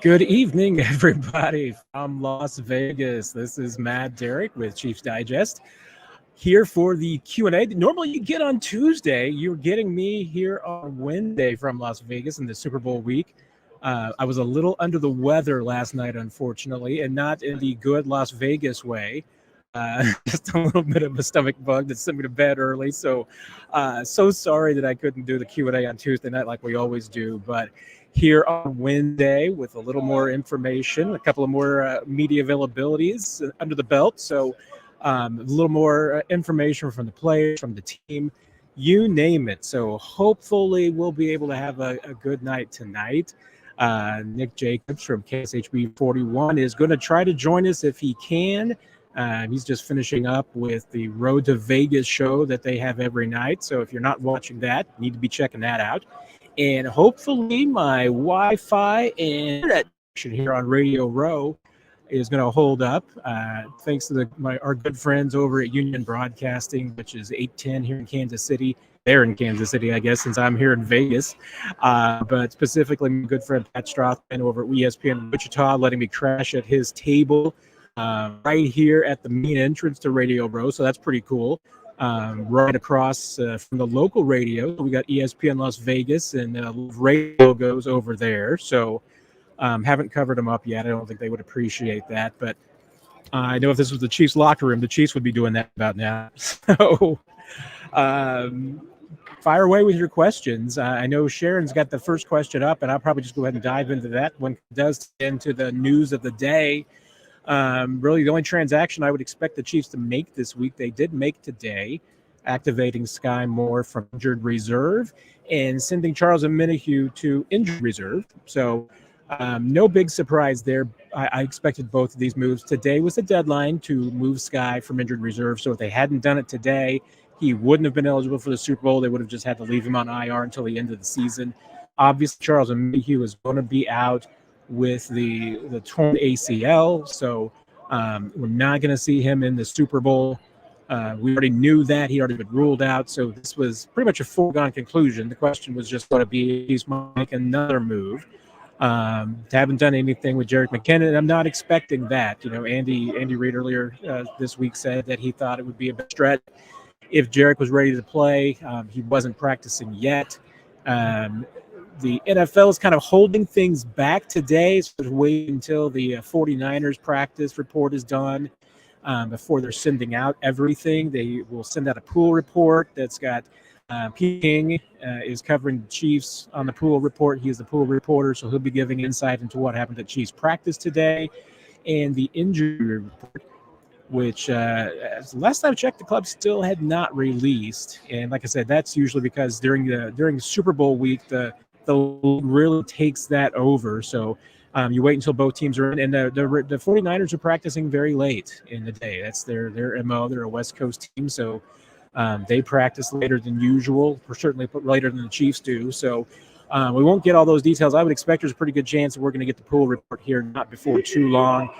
Good evening, everybody from Las Vegas. This is Matt Derrick with Chiefs Digest here for the Q&A. Normally you get on Tuesday. You're getting me here on Wednesday from Las Vegas in the Super Bowl week. I was a little under the weather last night, unfortunately, and not in the good Las Vegas way. Just a little bit of a stomach bug that sent me to bed early. So sorry that I couldn't do the Q&A on Tuesday night like we always do. But here on Wednesday with a little more information, a couple of more media availabilities under the belt. A little more information from the players, from the team, you name it. So hopefully we'll be able to have a good night tonight. Nick Jacobs from KSHB 41 is going to try to join us if he can. He's just finishing up with the Road to Vegas show that they have every night. So if you're not watching that, you need to be checking that out. And hopefully my Wi-Fi and internet connection here on Radio Row is going to hold up. Thanks to our good friends over at Union Broadcasting, which is 810 here in Kansas City. They're in Kansas City, I guess, since I'm here in Vegas. But specifically, my good friend Pat Strothman over at ESPN Wichita letting me crash at his table right here at the main entrance to Radio Row. So that's pretty cool. Right across from the local radio. We got ESPN Las Vegas and radio goes over there. So haven't covered them up yet. I don't think they would appreciate that. But I know if this was the Chiefs locker room, the Chiefs would be doing that about now. So fire away with your questions. I know Sharon's got the first question up, and I'll probably just go ahead and dive into that when it does into the news of the day. Really, the only transaction I would expect the Chiefs to make this week, they did make today, activating Sky Moore from injured reserve and sending Charles Omenihu to injured reserve. So no big surprise there. I expected both of these moves. Today was the deadline to move Sky from injured reserve. So if they hadn't done it today, he wouldn't have been eligible for the Super Bowl. They would have just had to leave him on IR until the end of the season. Obviously, Charles Omenihu is going to be out with the torn ACL, so we're not going to see him in the Super Bowl. We already knew that. He already been ruled out, so this was pretty much a foregone conclusion. The question was just going to be if he's going to make another move. Haven't done anything with Jerick McKinnon, and I'm not expecting that. You know, Andy Reid earlier this week said that he thought it would be a bit stretch if Jerick was ready to play. He wasn't practicing yet. The NFL is kind of holding things back today, so wait until the 49ers practice report is done before they're sending out everything. They will send out a pool report that's got P. King is covering the Chiefs on the pool report. He is the pool reporter, so he'll be giving insight into what happened at Chiefs practice today and the injury report, which last time I checked, the club still had not released. And like I said, that's usually because during Super Bowl week, the league really takes that over. So you wait until both teams are in. And the 49ers are practicing very late in the day. That's their MO. They're a West Coast team, so they practice later than usual, or certainly later than the Chiefs do. So we won't get all those details. I would expect there's a pretty good chance that we're going to get the pool report here not before too long,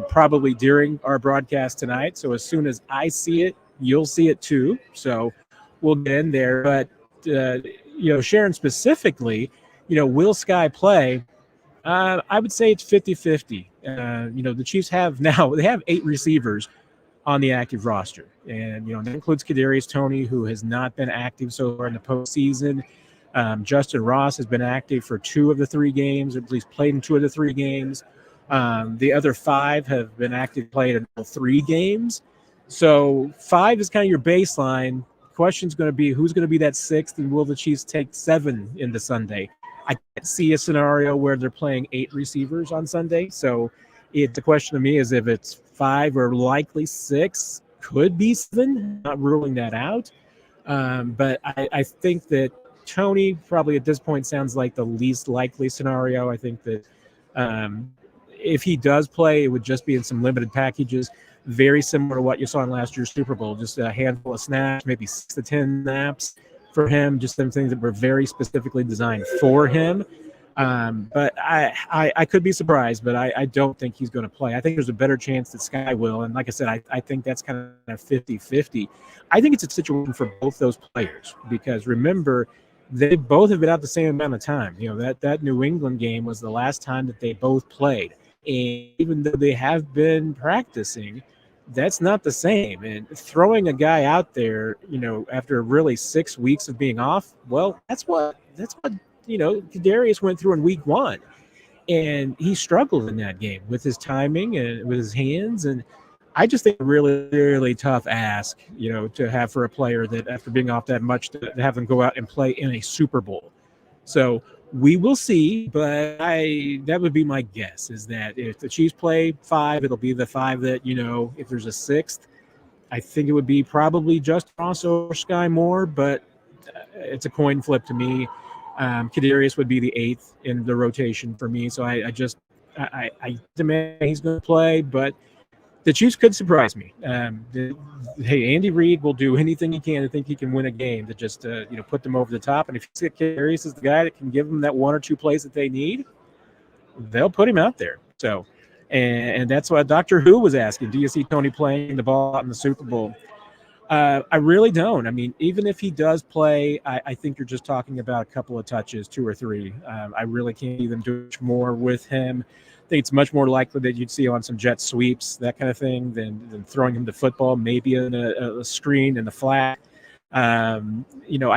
probably during our broadcast tonight. So as soon as I see it, you'll see it too. So we'll get in there. But Sharon specifically, will Sky play? I would say it's 50-50. The Chiefs have 8 receivers on the active roster. And, that includes Kadarius Toney, who has not been active so far in the postseason. Justin Ross has been active for 2 of the 3 games, at least played in 2 of the 3 games. The other 5 have been active, played in 3 games. So 5 is kind of your baseline. Question's going to be who's going to be that 6th, and will the Chiefs take 7 into Sunday? I can't see a scenario where they're playing 8 receivers on Sunday. So the question to me is if it's 5 or likely 6, could be 7. Not ruling that out. But I think that Toney probably at this point sounds like the least likely scenario. I think that if he does play, it would just be in some limited packages. Very similar to what you saw in last year's Super Bowl, just a handful of snaps, maybe 6 to 10 snaps for him, just some things that were very specifically designed for him. But I could be surprised, but I don't think he's going to play. I think there's a better chance that Sky will. And like I said, I think that's kind of 50-50. I think it's a situation for both those players because remember, they both have been out the same amount of time. That New England game was the last time that they both played. And even though they have been practicing, that's not the same. And throwing a guy out there, after really 6 weeks of being off, well, that's what Kadarius went through in week 1. And he struggled in that game with his timing and with his hands. And I just think really, really tough ask, to have for a player that after being off that much to have them go out and play in a Super Bowl. So we will see, but that would be my guess, is that if the Chiefs play 5, it'll be the 5 that, if there's a 6th, I think it would be probably just Ross or Sky Moore, but it's a coin flip to me. Kadarius would be the 8th in the rotation for me. So I demand he's going to play, but the Chiefs could surprise me. Hey, Andy Reid will do anything he can to think he can win a game to just put them over the top. And if Kadarius is the guy that can give them that 1 or 2 plays that they need, they'll put him out there. So, and that's what Dr. Who was asking. Do you see Tony playing the ball out in the Super Bowl? I really don't. I mean, even if he does play, I think you're just talking about a couple of touches, 2 or 3. I really can't see them do much more with him. I think it's much more likely that you'd see on some jet sweeps, that kind of thing, than throwing him the football, maybe in a screen in the flat. I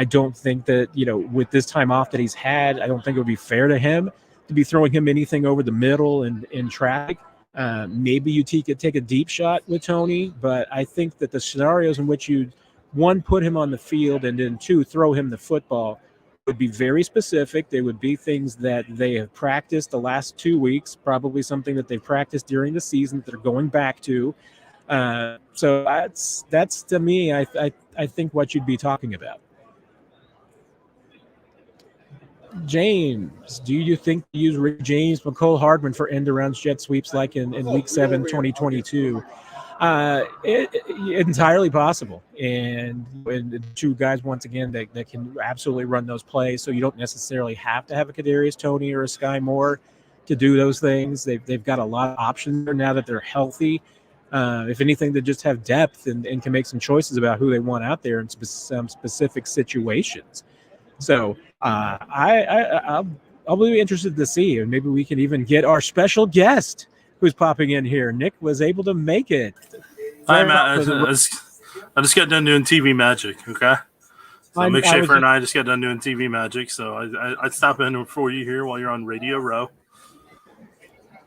don't think that, with this time off that he's had, I don't think it would be fair to him to be throwing him anything over the middle and in traffic. Maybe you take a deep shot with Tony, but I think that the scenarios in which you, 1, put him on the field, and then 2, throw him the football would be very specific. They would be things that they have practiced the last 2 weeks, probably something that they've practiced during the season that they're going back to. So that's to me, I think what you'd be talking about. James, do you think you use Rick James, McCole Hardman for end-arounds, jet sweeps like in Week 7, 2022? Entirely possible. And 2 guys, once again, that can absolutely run those plays, so you don't necessarily have to have a Kadarius Toney or a Sky Moore to do those things. They've got a lot of options there now that they're healthy. If anything, they just have depth and can make some choices about who they want out there in some specific situations. So I'll be interested to see, and maybe we can even get our special guest who's popping in here. Nick was able to make it. Hi, Matt. I just got done doing TV magic, okay? So Mick Schaefer and I just got done doing TV magic, so I stop in for you here while you're on Radio Row.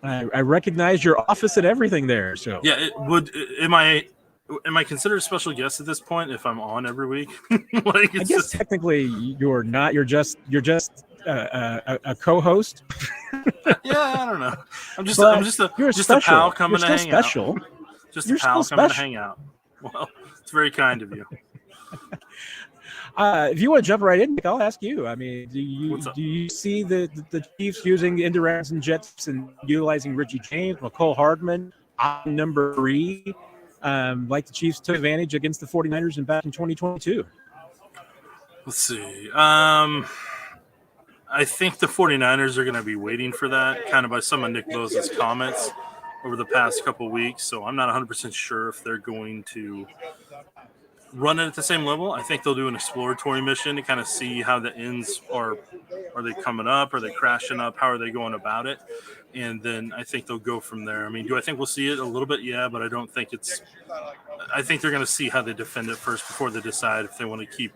I recognize your office and everything there. So yeah, am I considered a special guest at this point if I'm on every week? I guess technically you're not. You're just a co-host. Yeah, I don't know. I'm just a pal coming to hang out. Just a pal coming to hang out. Well, it's very kind of you. If you want to jump right in, Nick, I'll ask you. I mean, do you see the Chiefs using end-arounds and jets and utilizing Richie James, McCole Hardman on number 3, like the Chiefs took advantage against the 49ers and back in 2022? Let's see. I think the 49ers are going to be waiting for that, kind of by some of Nick Bosa's comments over the past couple of weeks. So I'm not 100% sure if they're going to run it at the same level. I think they'll do an exploratory mission to kind of see how the ends are. Are they coming up? Are they crashing up? How are they going about it? And then I think they'll go from there. I mean, do I think we'll see it a little bit? Yeah, but I don't think it's – I think they're going to see how they defend it first before they decide if they want to keep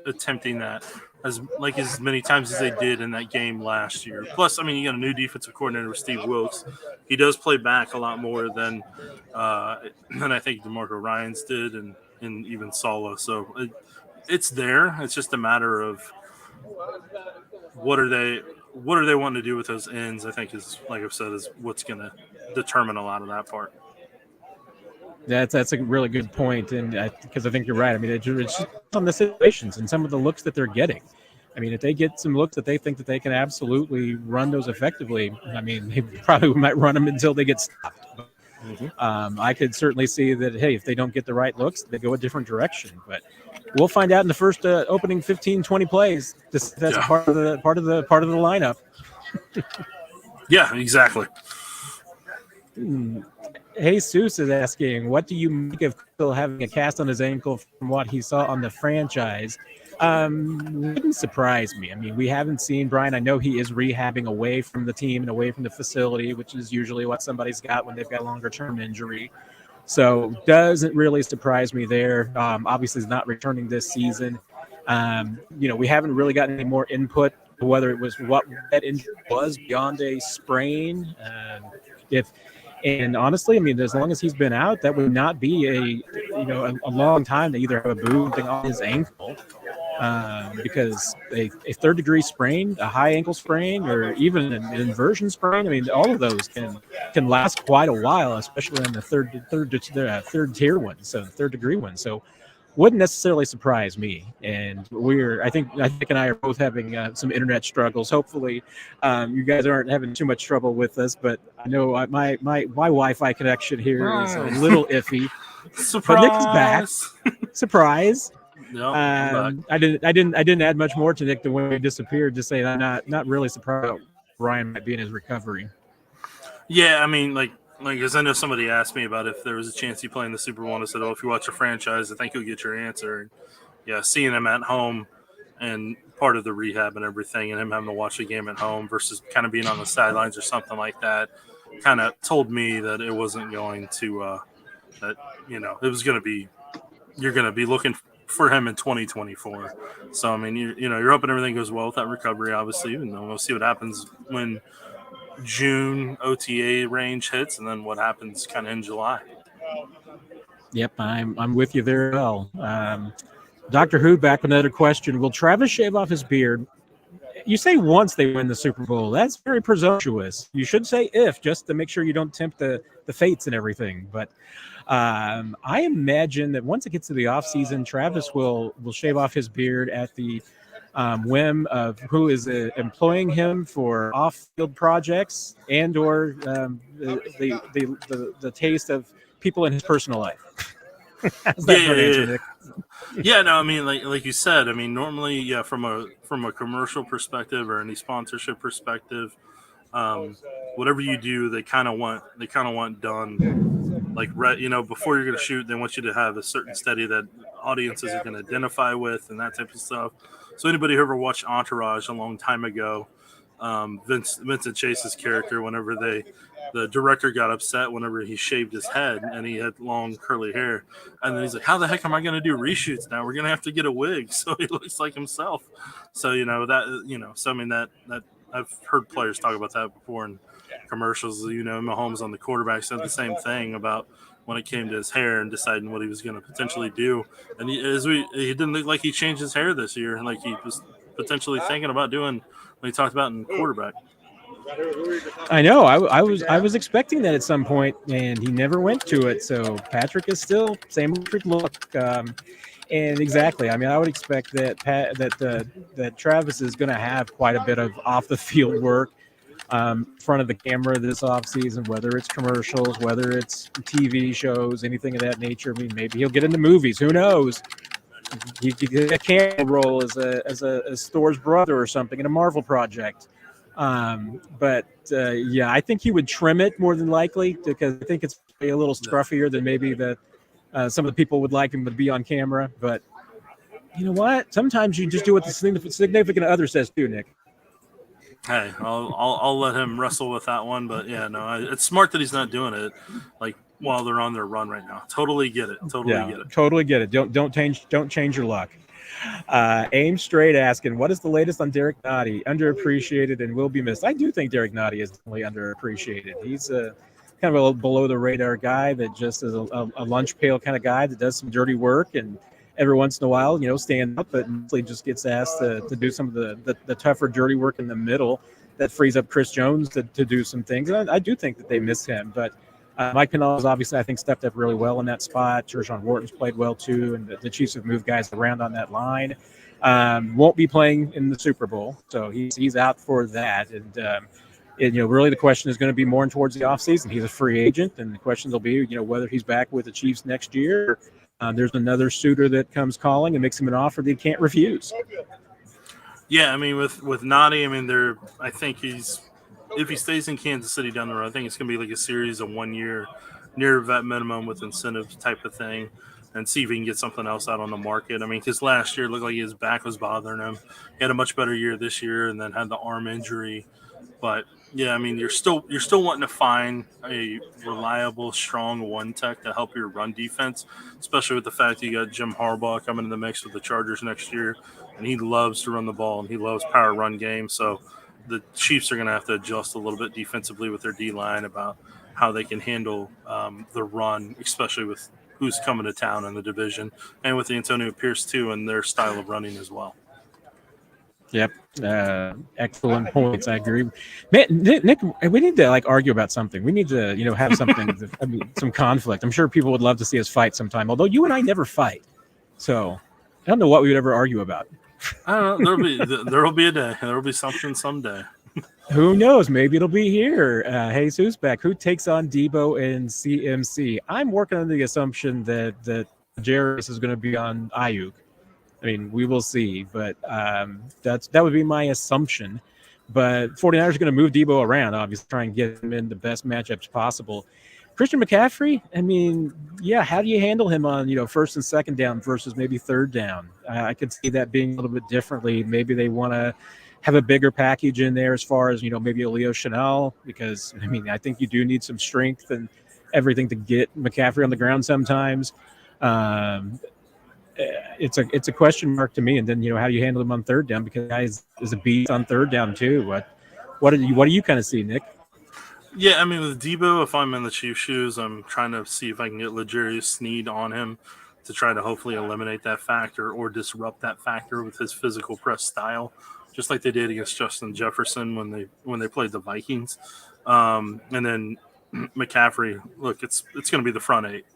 attempting that as many times as they did in that game last year. Plus, I mean, you got a new defensive coordinator with Steve Wilkes. He does play back a lot more than I think DeMarco Ryans did and even Sala. So it's there. It's just a matter of what are they wanting to do with those ends, I think is, like I've said, is what's going to determine a lot of that part. That's a really good point, and because I think you're right. I mean, it's just on the situations and some of the looks that they're getting. I mean, if they get some looks that they think that they can absolutely run those effectively, I mean, they probably might run them until they get stopped. Mm-hmm. I could certainly see that, hey, if they don't get the right looks, they go a different direction. But we'll find out in the first opening 15, 20 plays. That's part of the lineup. Yeah, exactly. Jesus is asking, what do you make of still having a cast on his ankle from what he saw on the franchise? Wouldn't surprise me. I mean, we haven't seen Brian. I know he is rehabbing away from the team and away from the facility, which is usually what somebody's got when they've got a longer term injury. So doesn't really surprise me there. Obviously, he's not returning this season. We haven't really gotten any more input whether it was what that injury was beyond a sprain. If and honestly, I mean, as long as he's been out, that would not be a long time to either have a boot thing on his ankle. Because a third degree sprain, a high ankle sprain, or even an inversion sprain, I mean, all of those can last quite a while, especially on the third tier one, so the third degree one. So wouldn't necessarily surprise me. And I think and I are both having some internet struggles. Hopefully, you guys aren't having too much trouble with us. But I know my Wi-Fi connection here is a little iffy. Surprise! But Nick is back. Surprise! Yep, I didn't add much more to Nick than when he disappeared. Just saying, I'm not really surprised Ryan might be in his recovery. Yeah, I mean, because I know somebody asked me about if there was a chance he play in the Super Bowl. And I said, if you watch a franchise, I think you'll get your answer. And yeah, seeing him at home and part of the rehab and everything, and him having to watch the game at home versus kind of being on the sidelines or something like that, kind of told me that it wasn't going to it was going to be, you're going to be looking for him in 2024. So I mean, you're hoping everything goes well with that recovery, obviously, and we'll see what happens when June OTA range hits, and then what happens kind of in July. Yep, I'm with you there. Well, Dr. Who back with another question: will Travis shave off his beard? You say once they win the Super Bowl. That's very presumptuous. You should say if, just to make sure you don't tempt the fates and everything. But I imagine that once it gets to the off season, Travis will shave off his beard at the whim of who is employing him for off-field projects and or the taste of people in his personal life. How's that for an answer, Nick? Yeah, no, I mean, like you said, I mean, normally, yeah, from a commercial perspective or any sponsorship perspective, whatever you do, they kind of want done, like, before you're going to shoot, they want you to have a certain study that audiences are going to identify with and that type of stuff. So anybody who ever watched Entourage a long time ago, Vincent Chase's character, whenever the director got upset whenever he shaved his head and he had long curly hair, and then he's like, how the heck am I going to do reshoots now? We're going to have to get a wig so he looks like himself. So so I mean that I've heard players talk about that before in commercials. Mahomes on the quarterback said the same thing about when it came to his hair and deciding what he was going to potentially do. And he didn't look like he changed his hair this year, like he was potentially thinking about doing what he talked about in quarterback. I know. I was expecting that at some point, and he never went to it. So Patrick is still same look. And exactly. I mean, I would expect that Travis is going to have quite a bit of off the field work, front of the camera this offseason, whether it's commercials, whether it's TV shows, anything of that nature. I mean, maybe he'll get into movies. Who knows? He could get a cameo role as as Thor's brother or something in a Marvel project. But I think he would trim it more than likely because I think it's a little scruffier than maybe some of the people would like him to be on camera. But you know what? Sometimes you just do what the significant other says too, Nick. Hey, I'll let him wrestle with that one, but yeah, no, it's smart that he's not doing it like while they're on their run right now. Totally get it. Totally get it. Don't change your luck. Aim Straight asking, what is the latest on Derrick Nottie? Underappreciated and will be missed. I do think Derrick Nottie is definitely underappreciated. He's a kind of a below the radar guy that just is a lunch pail kind of guy that does some dirty work and every once in a while, stand up, but mostly just gets asked to do some of the tougher, dirty work in the middle that frees up Chris Jones to do some things. And I do think that they miss him, but Mike Pinell's obviously, I think, stepped up really well in that spot. Tershawn Wharton's played well too, and the Chiefs have moved guys around on that line. Won't be playing in the Super Bowl, so he's out for that. And really the question is going to be more towards the offseason. He's a free agent, and the questions will be, whether he's back with the Chiefs next year. There's another suitor that comes calling and makes him an offer that he can't refuse. Yeah, I mean, with Nottie, I mean, I think if he stays in Kansas City down the road, I think it's going to be like a series of 1 year near vet minimum with incentives type of thing. and see if he can get something else out on the market. I mean, because last year it looked like his back was bothering him. He had a much better year this year, and then had the arm injury. But yeah, I mean, you're still wanting to find a reliable, strong one tech to help your run defense, especially with the fact that you got Jim Harbaugh coming in the mix with the Chargers next year, and he loves to run the ball and he loves power run game. So the Chiefs are going to have to adjust a little bit defensively with their D line about how they can handle the run, especially with who's coming to town in the division, and with the Antonio Pierce too, and their style of running as well. Yep. Excellent points. I agree. Man, Nick, we need to argue about something. We need to, have something, some conflict. I'm sure people would love to see us fight sometime, although you and I never fight. So I don't know what we would ever argue about. I don't know. There'll be a day. There'll be something someday. Who knows? Maybe it'll be here. Jesus back. Who takes on Debo and CMC? I'm working on the assumption that Jarvis is going to be on Ayuk. I mean, we will see, but that would be my assumption. But 49ers are going to move Debo around, obviously, try and get him in the best matchups possible. Christian McCaffrey, I mean, yeah, how do you handle him on, first and second down versus maybe third down? I could see that being a little bit differently. Maybe they want to have a bigger package in there as far as, maybe a Leo Chanel, because, I mean, I think you do need some strength and everything to get McCaffrey on the ground sometimes. It's a question mark to me. And then, how do you handle him on third down? Because guys is a beast on third down too. What do you kind of see, Nick? Yeah, I mean, with Debo, if I'm in the Chiefs' shoes, I'm trying to see if I can get L'Jarius Sneed on him to try to hopefully eliminate that factor or disrupt that factor with his physical press style, just like they did against Justin Jefferson when they played the Vikings. And then McCaffrey, look, it's going to be the front eight.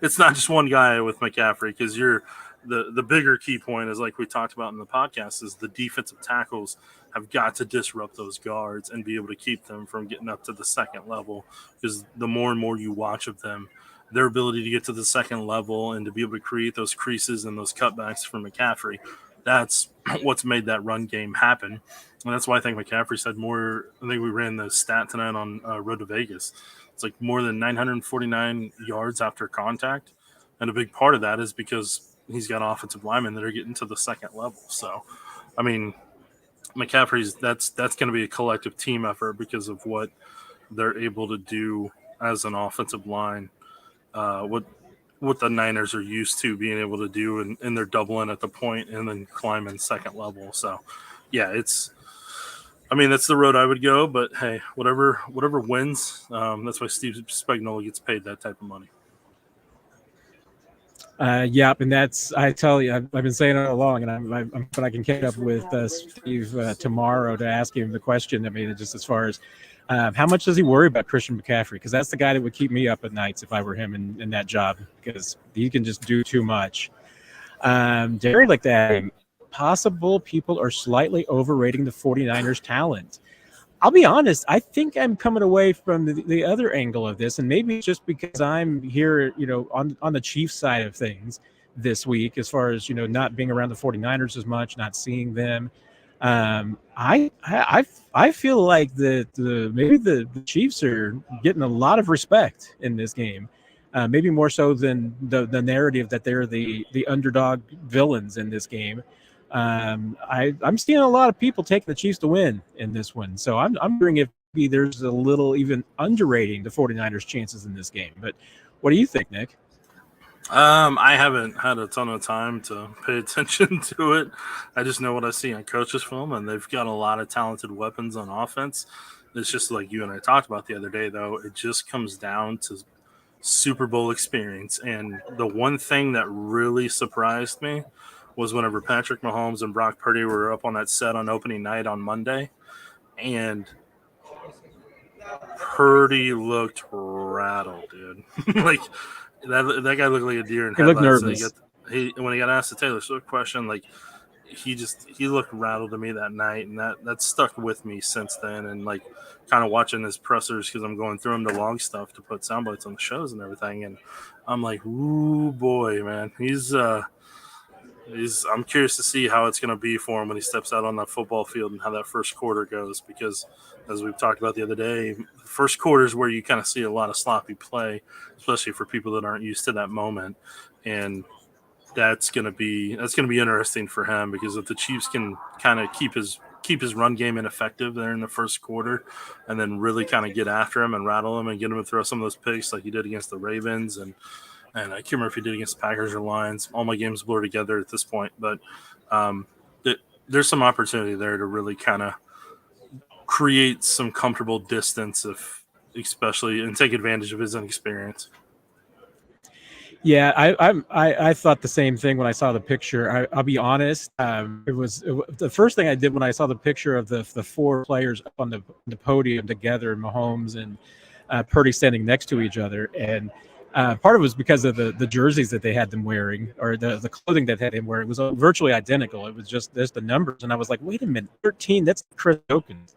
It's not just one guy with McCaffrey, because the bigger key point is, like we talked about in the podcast, is the defensive tackles have got to disrupt those guards and be able to keep them from getting up to the second level, because the more and more you watch of them, their ability to get to the second level and to be able to create those creases and those cutbacks for McCaffrey, that's what's made that run game happen. And that's why I think McCaffrey's had more. I think we ran the stat tonight on Road to Vegas. It's like more than 949 yards after contact. And a big part of that is because he's got offensive linemen that are getting to the second level. So, I mean, McCaffrey's that's going to be a collective team effort because of what they're able to do as an offensive line. What the Niners are used to being able to do, and they're doubling at the point and then climbing second level. So, yeah, that's the road I would go. But hey, whatever wins, that's why Steve Spagnuolo gets paid that type of money. Yeah, and I tell you, I've been saying it all along, and but I can catch up with Steve tomorrow to ask him the question. I mean, just as far as how much does he worry about Christian McCaffrey? Because that's the guy that would keep me up at nights if I were him in that job, because he can just do too much. Derry, like that, possible people are slightly overrating the 49ers' talent. I'll be honest, I think I'm coming away from the other angle of this, and maybe it's just because I'm here, on the Chiefs side of things this week, as far as, not being around the 49ers as much, not seeing them. I feel like maybe the Chiefs are getting a lot of respect in this game, maybe more so than the narrative that they're the underdog villains in this game. I'm seeing a lot of people taking the Chiefs to win in this one. So I'm wondering if maybe there's a little even underrating the 49ers' chances in this game. But what do you think, Nick? I haven't had a ton of time to pay attention to it. I just know what I see on coaches' film, and they've got a lot of talented weapons on offense. It's just like you and I talked about the other day, though. It just comes down to Super Bowl experience. And the one thing that really surprised me was whenever Patrick Mahomes and Brock Purdy were up on that set on opening night on Monday, and Purdy looked rattled, dude. Like that guy looked like a deer in He looked headlights. nervous. When he got asked the Taylor Swift question, like he looked rattled to me that night, and that stuck with me since then. And like kind of watching his pressers, because I'm going through them to log stuff to put sound bites on the shows and everything, and I'm like, ooh boy, man, I'm curious to see how it's going to be for him when he steps out on that football field and how that first quarter goes, because as we've talked about the other day, first quarter is where you kind of see a lot of sloppy play, especially for people that aren't used to that moment. and that's going to be interesting for him, because if the Chiefs can kind of keep his run game ineffective there in the first quarter, and then really kind of get after him and rattle him and get him to throw some of those picks like he did against the Ravens, and I can't remember if he did against the Packers or Lions. All my games blur together at this point, but there's some opportunity there to really kind of create some comfortable distance, especially, and take advantage of his inexperience. Yeah, I thought the same thing when I saw the picture. I'll be honest. It was the first thing I did when I saw the picture of the four players up on the podium together, Mahomes and Purdy standing next to each other, and part of it was because of the jerseys that they had them wearing, or the clothing that they had him wearing. It was virtually identical. It was just the numbers, and I was like, wait a minute, 13. That's Chris Okins.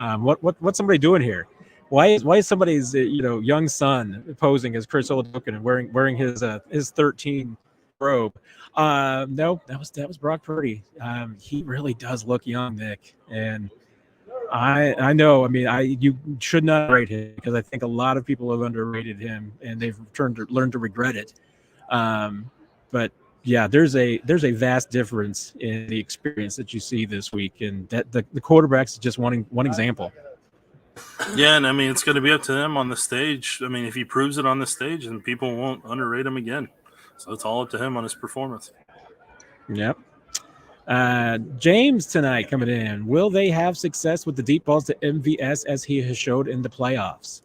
What's somebody doing here? Why is somebody's young son posing as Chris Oldhoken and wearing his 13 robe? No, that was Brock Purdy. He really does look young, Nick, and I know. I mean, you should not rate him, because I think a lot of people have underrated him, and they've learned to regret it. But yeah, there's a vast difference in the experience that you see this week, and that the quarterbacks is just one example. Yeah, and I mean, it's going to be up to him on the stage. I mean, if he proves it on the stage, then people won't underrate him again. So it's all up to him on his performance. Yep. James tonight coming in. Will they have success with the deep balls to MVS as he has showed in the playoffs?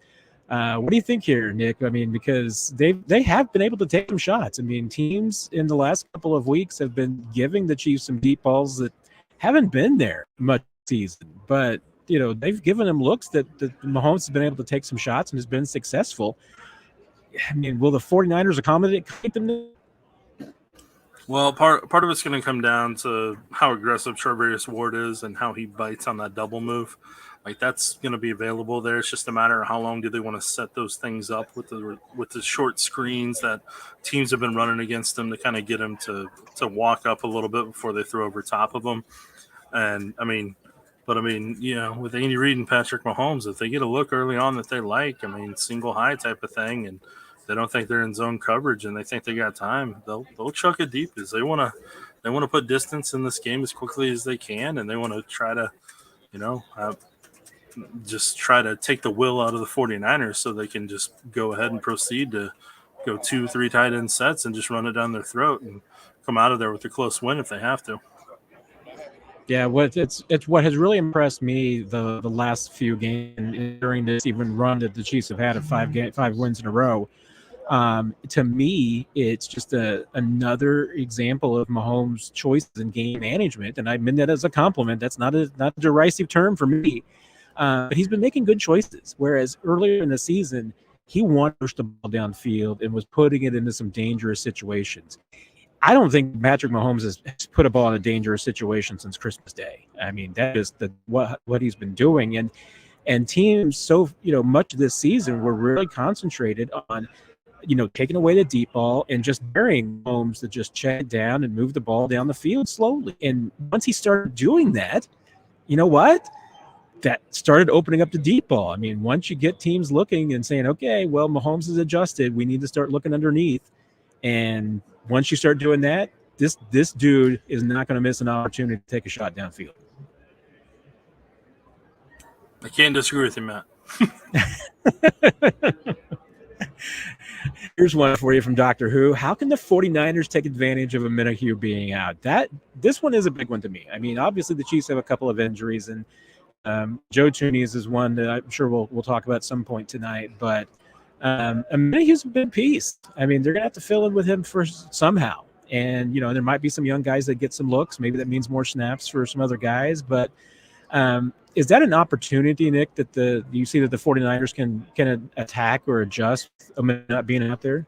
What do you think here, Nick? I mean, because they have been able to take some shots. I mean, teams in the last couple of weeks have been giving the Chiefs some deep balls that haven't been there much season, but they've given them looks that Mahomes has been able to take some shots and has been successful. I mean, will the 49ers accommodate them? Well, part of it's going to come down to how aggressive Charvarius Ward is and how he bites on that double move. Like, that's going to be available there. It's just a matter of how long do they want to set those things up with the short screens that teams have been running against them, to kind of get them to walk up a little bit before they throw over top of them. And with Andy Reid and Patrick Mahomes, if they get a look early on that they like, single high type of thing, and they don't think they're in zone coverage and they think they got time, they'll chuck it deep, as they want to put distance in this game as quickly as they can, and they want to try to, just try to take the will out of the 49ers so they can just go ahead and proceed to go 2-3 tight end sets and just run it down their throat and come out of there with a close win if they have to. Yeah, it's what has really impressed me the last few games during this even run that the Chiefs have had of 5 wins in a row. To me, it's just another example of Mahomes' choices in game management, and I mean that as a compliment. That's not a derisive term for me. But he's been making good choices, whereas earlier in the season, he wanted to push the ball downfield and was putting it into some dangerous situations. I don't think Patrick Mahomes has put a ball in a dangerous situation since Christmas Day. I mean, that is what he's been doing, and teams so much of this season were really concentrated on taking away the deep ball and just burying Mahomes to just check it down and move the ball down the field slowly. And once he started doing that, you know what? That started opening up the deep ball. I mean, once you get teams looking and saying, okay, well, Mahomes is adjusted, we need to start looking underneath. And once you start doing that, this dude is not going to miss an opportunity to take a shot downfield. I can't disagree with you, Matt. Here's one for you from Doctor Who. How can the 49ers take advantage of a Minahue being out? This one is a big one to me. I mean, obviously the Chiefs have a couple of injuries, and Joe Tooney's is one that I'm sure we'll talk about at some point tonight. But Minahue's a big piece. I mean, they're going to have to fill in with him somehow. And, there might be some young guys that get some looks. Maybe that means more snaps for some other guys. But is that an opportunity, Nick, that you see that the 49ers can attack or adjust not being out there?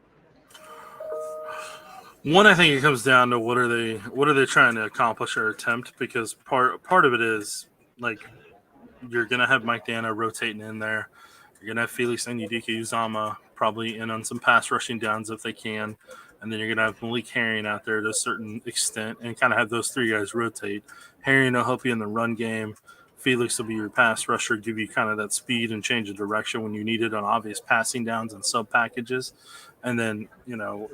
One, I think it comes down to what are they trying to accomplish or attempt, because part of it is, like, you're going to have Mike Dana rotating in there. You're going to have Felix Anudike-Uzomah probably in on some pass rushing downs if they can. And then you're going to have Malik Herring out there to a certain extent and kind of have those three guys rotate. Herring will help you in the run game. Felix will be your pass rusher, give you kind of that speed and change of direction when you need it on obvious passing downs and sub packages. And then,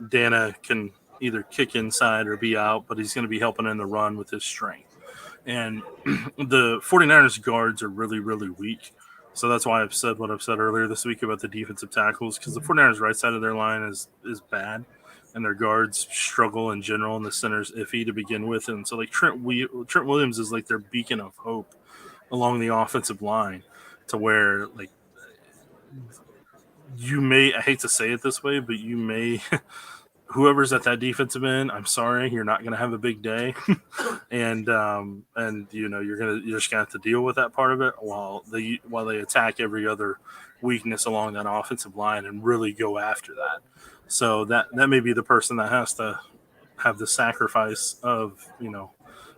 Dana can either kick inside or be out, but he's going to be helping in the run with his strength. And the 49ers guards are really, really weak. So that's why I've said what I've said earlier this week about the defensive tackles, because the 49ers right side of their line is bad, and their guards struggle in general, and the center's iffy to begin with. And so, like, Trent Williams is like their beacon of hope along the offensive line, to where, like, I hate to say it this way, but you may whoever's at that defensive end, I'm sorry, you're not going to have a big day, and you're just going to have to deal with that part of it while they attack every other weakness along that offensive line and really go after that. So that may be the person that has to have the sacrifice of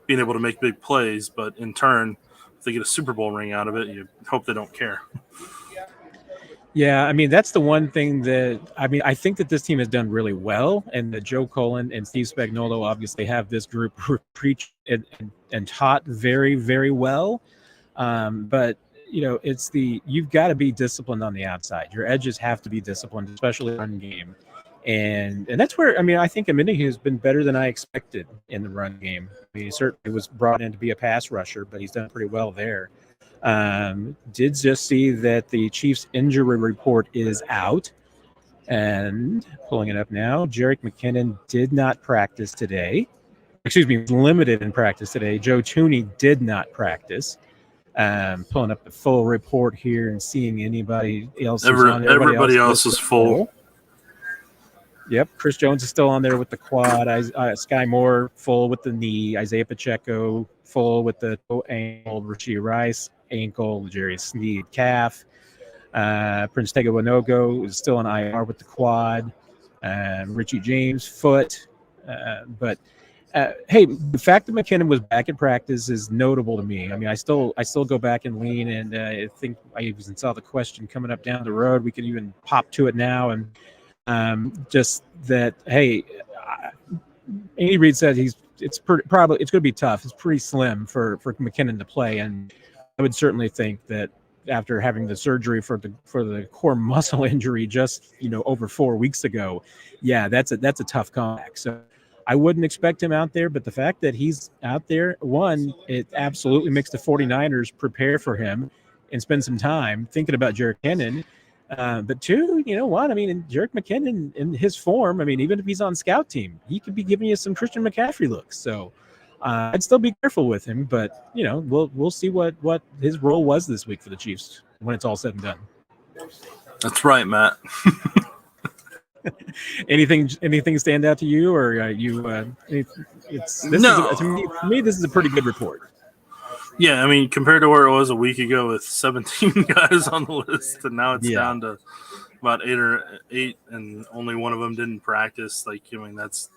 being able to make big plays, but in turn, if they get a Super Bowl ring out of it, you hope they don't care. Yeah, I mean, that's the one thing I think that this team has done really well, and that Joe Cullen and Steve Spagnuolo obviously have this group preached and taught very, very well. But you've got to be disciplined on the outside. Your edges have to be disciplined, especially in the run game. And that's where, I think Aminihu has been better than I expected in the run game. He certainly was brought in to be a pass rusher, but he's done pretty well there. Did just see that the Chiefs injury report is out, and pulling it up now, Jerick McKinnon did not practice today. Limited in practice today. Joe Thuney did not practice. Pulling up the full report here and seeing anybody else. Everybody else is full. Yep, Chris Jones is still on there with the quad. Sky Moore full with the knee. Isaiah Pacheco full with the toe ankle. Rashee Rice ankle. Jerry Sneed calf. Prince Tega Wanogo is still on IR with the quad. Richie James foot. But hey, the fact that McKinnon was back in practice is notable to me. I still go back and lean, and I think I even saw the question coming up down the road. We can even pop to it now, and just that. Hey, Andy Reid said it's going to be tough. It's pretty slim for McKinnon to play, and I would certainly think that after having the surgery for the core muscle injury just over 4 weeks ago, yeah, that's a tough comeback. So I wouldn't expect him out there, but the fact that he's out there, one, it absolutely makes the 49ers prepare for him and spend some time thinking about Jerick McKinnon. But two, Jerick McKinnon in his form, even if he's on scout team, he could be giving you some Christian McCaffrey looks. So I'd still be careful with him, but we'll see what his role was this week for the Chiefs when it's all said and done. That's right, Matt. Anything stand out to you, or to me, this is a pretty good report. Yeah, compared to where it was a week ago with 17 guys on the list, and now it's down to about eight, and only one of them didn't practice. That's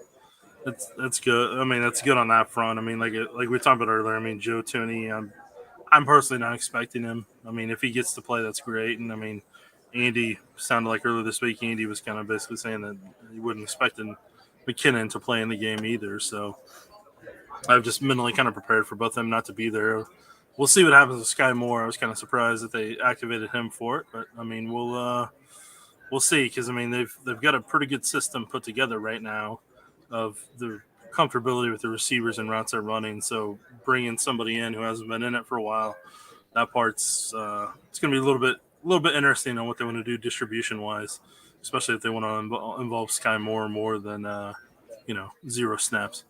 good. That's good on that front. Like we talked about earlier. Joe Thuney, I'm personally not expecting him. If he gets to play, that's great. And Andy sounded like earlier this week, Andy was kind of basically saying that he wouldn't expect McKinnon to play in the game either. So I've just mentally kind of prepared for both of them not to be there. We'll see what happens with Sky Moore. I was kind of surprised that they activated him for it, but we'll see, because they've got a pretty good system put together right now of the comfortability with the receivers and routes they're running. So bringing somebody in who hasn't been in it for a while, that part's it's going to be a little bit interesting on what they want to do distribution wise, especially if they want to involve Sky Moore more than 0 snaps.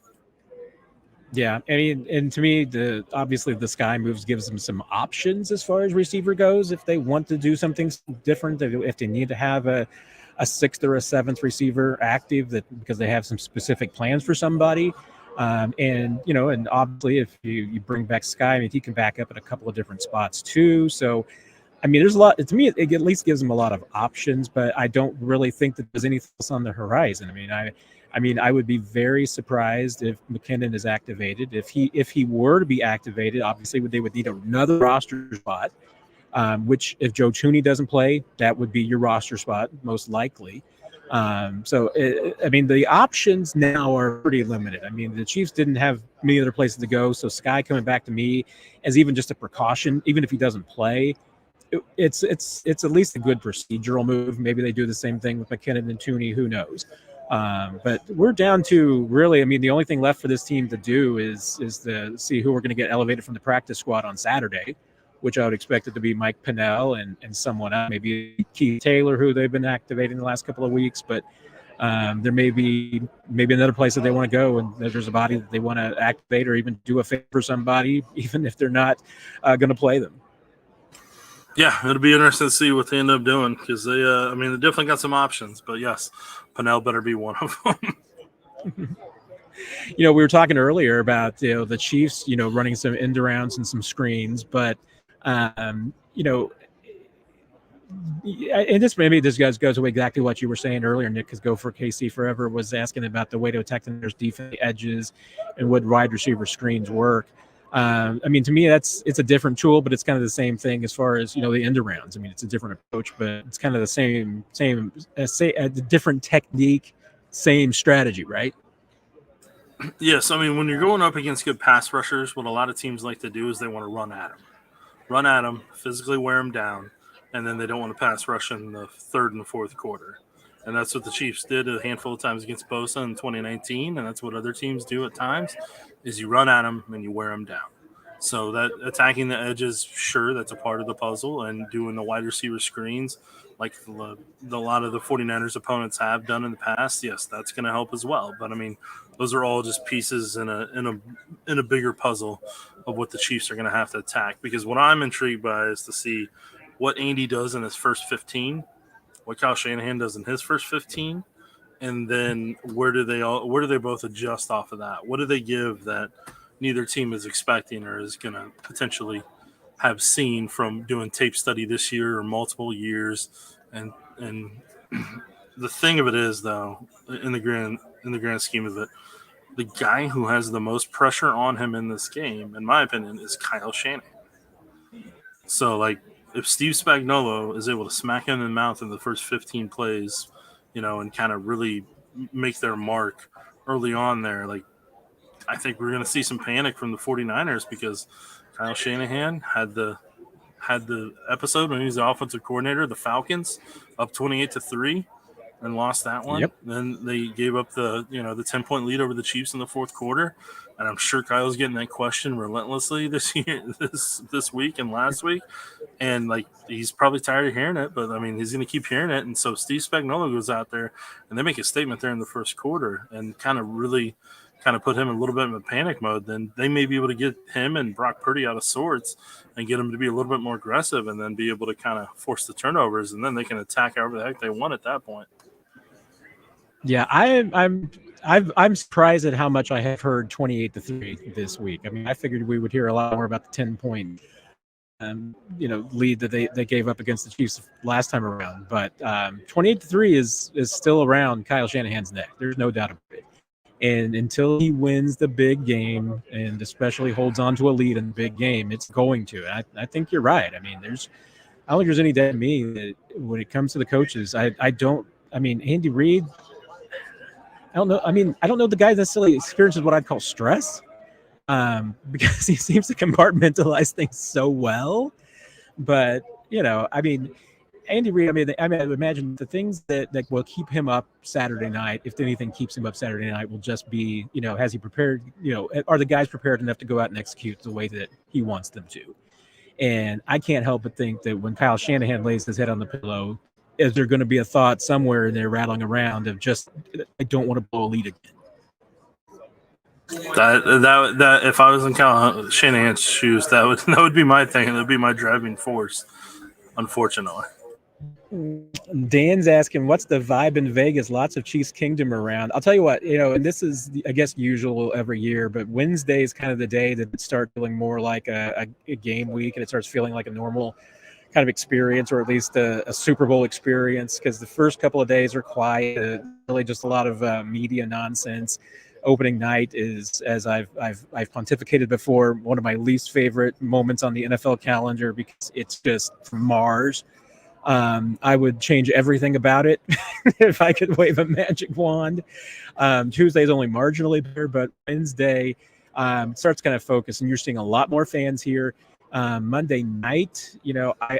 Yeah, and to me, obviously the Sky moves gives them some options as far as receiver goes. If they want to do something different, if they need to have a 6th or a 7th receiver active, because they have some specific plans for somebody, and obviously if you bring back Sky, he can back up at a couple of different spots too. So, there's a lot. To me, it at least gives them a lot of options, but I don't really think that there's anything else on the horizon. I would be very surprised if McKinnon is activated. If he were to be activated, obviously they would need another roster spot, which if Joe Thuney doesn't play, that would be your roster spot most likely. I mean, the options now are pretty limited. I mean, the Chiefs didn't have many other places to go, so Sky coming back to me as even just a precaution, even if he doesn't play, it's at least a good procedural move. Maybe they do the same thing with McKinnon and Tooney. Who knows? But we're down to really, I mean, the only thing left for this team to do is to see who we're going to get elevated from the practice squad on Saturday, which I would expect it to be Mike Pinnell and someone else, maybe Keith Taylor, who they've been activating the last couple of weeks. But there may be another place that they want to go, and there's a body that they want to activate or even do a favor for somebody, even if they're not going to play them. Yeah, it'll be interesting to see what they end up doing because they definitely got some options. But yes, Pinnell better be one of them. We were talking earlier about the Chiefs, running some end arounds and some screens, but and this goes away exactly what you were saying earlier, Nick, because Go for KC Forever was asking about the way to attack the defense edges and would wide receiver screens work. I mean, to me, it's a different tool, but it's kind of the same thing as far as, the end arounds. I mean, it's a different approach, but it's kind of the same, a different technique, same strategy, right? Yes. I mean, when you're going up against good pass rushers, what a lot of teams like to do is they want to run at them, physically wear them down, and then they don't want to pass rush in the third and fourth quarter. And that's what the Chiefs did a handful of times against Bosa in 2019, and that's what other teams do at times, is you run at them and you wear them down. So that attacking the edges, sure, that's a part of the puzzle, and doing the wide receiver screens like a lot of the 49ers opponents have done in the past, yes, that's going to help as well. But, I mean, those are all just pieces in a bigger puzzle of what the Chiefs are going to have to attack. Because what I'm intrigued by is to see what Andy does in his first 15, what Kyle Shanahan does in his first 15, and then where do they both adjust off of that? What do they give that neither team is expecting or is going to potentially have seen from doing tape study this year or multiple years? And the thing of it is, though, in the grand scheme of it, the guy who has the most pressure on him in this game, in my opinion, is Kyle Shanahan. So, if Steve Spagnuolo is able to smack him in the mouth in the first 15 plays, and kind of really make their mark early on there, I think we're going to see some panic from the 49ers because Kyle Shanahan had the episode when he was the offensive coordinator, the Falcons, up 28-3 and lost that one. Yep. Then they gave up the 10-point lead over the Chiefs in the fourth quarter. And I'm sure Kyle's getting that question relentlessly this week and last week. And he's probably tired of hearing it, but I mean, he's going to keep hearing it. And so Steve Spagnuolo goes out there and they make a statement there in the first quarter and kind of put him in a little bit of a panic mode. Then they may be able to get him and Brock Purdy out of sorts and get him to be a little bit more aggressive and then be able to kind of force the turnovers. And then they can attack however the heck they want at that point. Yeah, I'm surprised at how much I have heard 28-3 this week. I mean, I figured we would hear a lot more about the 10-point, lead that they gave up against the Chiefs last time around. But 28-3 is still around Kyle Shanahan's neck. There's no doubt about it. And until he wins the big game and especially holds on to a lead in the big game, it's going to. I think you're right. I mean, I don't think there's any doubt to me that when it comes to the coaches, Andy Reid, I don't know. I mean, I don't know the guy necessarily experiences what I'd call stress because he seems to compartmentalize things so well. But, Andy Reid, I would imagine the things that will keep him up Saturday night, if anything keeps him up Saturday night, will just be, has he prepared, are the guys prepared enough to go out and execute the way that he wants them to? And I can't help but think that when Kyle Shanahan lays his head on the pillow, is there going to be a thought somewhere in there rattling around of just, I don't want to blow a lead again? That if I was in Kyle Shanahan's shoes, that would be my thing. That would be my driving force, unfortunately. Dan's asking, what's the vibe in Vegas? Lots of Chiefs Kingdom around. I'll tell you what, and this is, I guess, usual every year, but Wednesday is kind of the day that it starts feeling more like a game week and it starts feeling like a normal kind of experience, or at least a Super Bowl experience, because the first couple of days are quiet, really just a lot of media nonsense. Opening night is, as I've pontificated before, one of my least favorite moments on the NFL calendar because it's just from Mars. I would change everything about it if I could wave a magic wand. Tuesday is only marginally better, but Wednesday starts kind of focus, and you're seeing a lot more fans here. Monday night,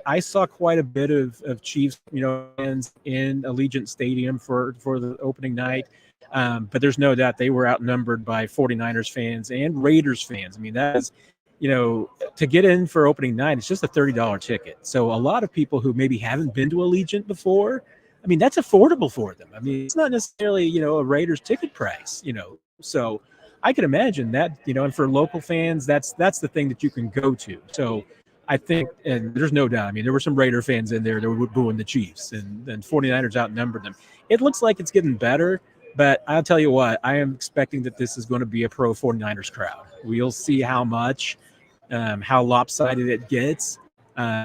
I saw quite a bit of Chiefs, fans in Allegiant Stadium for the opening night. But there's no doubt they were outnumbered by 49ers fans and Raiders fans. I mean, that is, to get in for opening night, it's just a $30 ticket. So a lot of people who maybe haven't been to Allegiant before, I mean, that's affordable for them. I mean, it's not necessarily, a Raiders ticket price, so I can imagine that, and for local fans, that's the thing that you can go to. So I think, and there's no doubt, I mean, there were some Raider fans in there that were booing the Chiefs, and 49ers outnumbered them. It looks like it's getting better, but I'll tell you what, I am expecting that this is going to be a pro 49ers crowd. We'll see how much, how lopsided it gets.